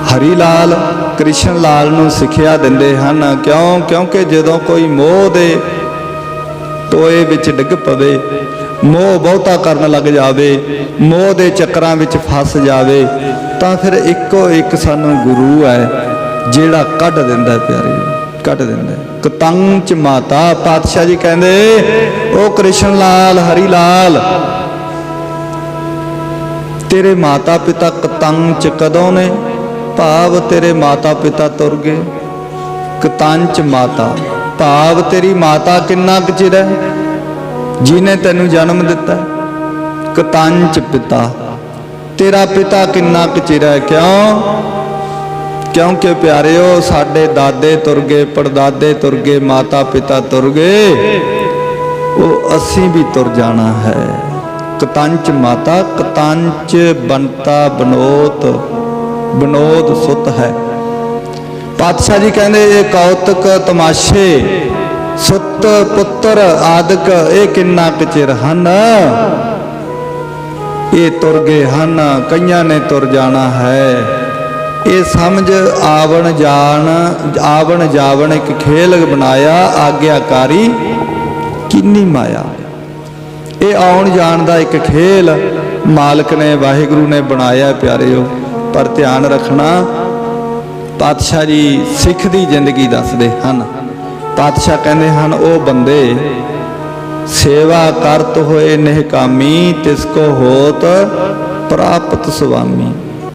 ਹਰੀ ਲਾਲ ਕ੍ਰਿਸ਼ਨ ਲਾਲ ਨੂੰ ਸਿੱਖਿਆ ਦਿੰਦੇ ਹਨ। ਕਿਉਂਕਿ ਜਦੋਂ ਕੋਈ ਮੋਹ ਦੇ ਟੋਏ ਵਿੱਚ ਡਿੱਗ ਪਵੇ, ਮੋਹ ਬਹੁਤਾ ਕਰਨ ਲੱਗ ਜਾਵੇ, ਮੋਹ ਦੇ ਚੱਕਰਾਂ ਵਿੱਚ ਫਸ ਜਾਵੇ, ਤਾਂ ਫਿਰ ਇੱਕੋ ਇੱਕ ਸਾਨੂੰ ਗੁਰੂ ਹੈ ਜਿਹੜਾ ਕੱਢ ਦਿੰਦਾ। ਪਿਆਰੇ ਕੱਢ ਦਿੰਦਾ। ਕਤੰਚ ਮਾਤਾ ਪਾਤਸ਼ਾਹ ਜੀ ਕਹਿੰਦੇ ਉਹ ਕ੍ਰਿਸ਼ਨ ਲਾਲ ਹਰੀ ਲਾਲ ਤੇਰੇ ਮਾਤਾ ਪਿਤਾ ਕਤੰਚ ਕਦੋਂ ਨੇ? ਭਾਵ ਤੇਰੇ ਮਾਤਾ ਪਿਤਾ ਤੁਰ ਗਏ। ਕਤੰਚ ਮਾਤਾ ਭਾਵ ਤੇਰੀ ਮਾਤਾ ਕਿੰਨਾ ਕੁ ਚਿਰ ਹੈ ਜਿਹਨੇ ਤੈਨੂੰ ਜਨਮ ਦਿੱਤਾ। ਕਤੰਚ ਪਿਤਾ ਤੇਰਾ ਪਿਤਾ ਕਿੰਨਾ ਕੁ ਚਿਰ ਹੈ। ਕਿਉਂਕਿ ਪਿਆਰਿਓ ਸਾਡੇ ਦਾਦੇ ਤੁਰ ਗਏ, ਪੜਦਾਦੇ ਤੁਰ ਗਏ, ਮਾਤਾ ਪਿਤਾ ਤੁਰ ਗਏ, ਉਹ ਅਸੀਂ ਵੀ ਤੁਰ ਜਾਣਾ ਹੈ। ਕਤੰਚ ਮਾਤਾ ਕਤੰਚ ਬੰਤਾ ਬਨੋਤ, ਬਨੋਦ ਸੁਤ ਹੈ। ਪਾਤਸ਼ਾਹ ਜੀ ਕਹਿੰਦੇ ਇਹ ਕੌਤਕ ਤਮਾਸ਼ੇ ਸੁੱਤ ਪੁੱਤਰ ਆਦਿਕ ਇਹ ਕਿੰਨਾ ਕੁ ਚਿਰ ਹਨ, ਇਹ ਤੁਰ ਗਏ ਹਨ, ਕਈਆਂ ਨੇ ਤੁਰ ਜਾਣਾ ਹੈ। ਇਹ ਸਮਝ ਆਵਣ ਜਾਵਣ ਇੱਕ ਖੇਲ ਬਣਾਇਆ, ਆਗਿਆਕਾਰੀ ਕਿੰਨੀ ਮਾਇਆ। ਇਹ ਆਉਣ ਜਾਣ ਦਾ ਇੱਕ ਖੇਲ ਮਾਲਕ ਨੇ ਵਾਹਿਗੁਰੂ ਨੇ ਬਣਾਇਆ ਪਿਆਰਿਓ। ਪਰ ਧਿਆਨ ਰੱਖਣਾ, ਪਾਤਸ਼ਾਹ ਜੀ ਸਿੱਖ ਦੀ ਜ਼ਿੰਦਗੀ ਦੱਸਦੇ ਹਨ। ਪਾਤਸ਼ਾਹ ਕਹਿੰਦੇ ਹਨ ਉਹ ਬੰਦੇ ਸੇਵਾ ਕਰਤ ਹੋਏ ਨਿਹਕਾਮੀ, ਤਿਸ ਕੋ ਹੋਤ ਪ੍ਰਾਪਤ ਸੁਆਮੀ।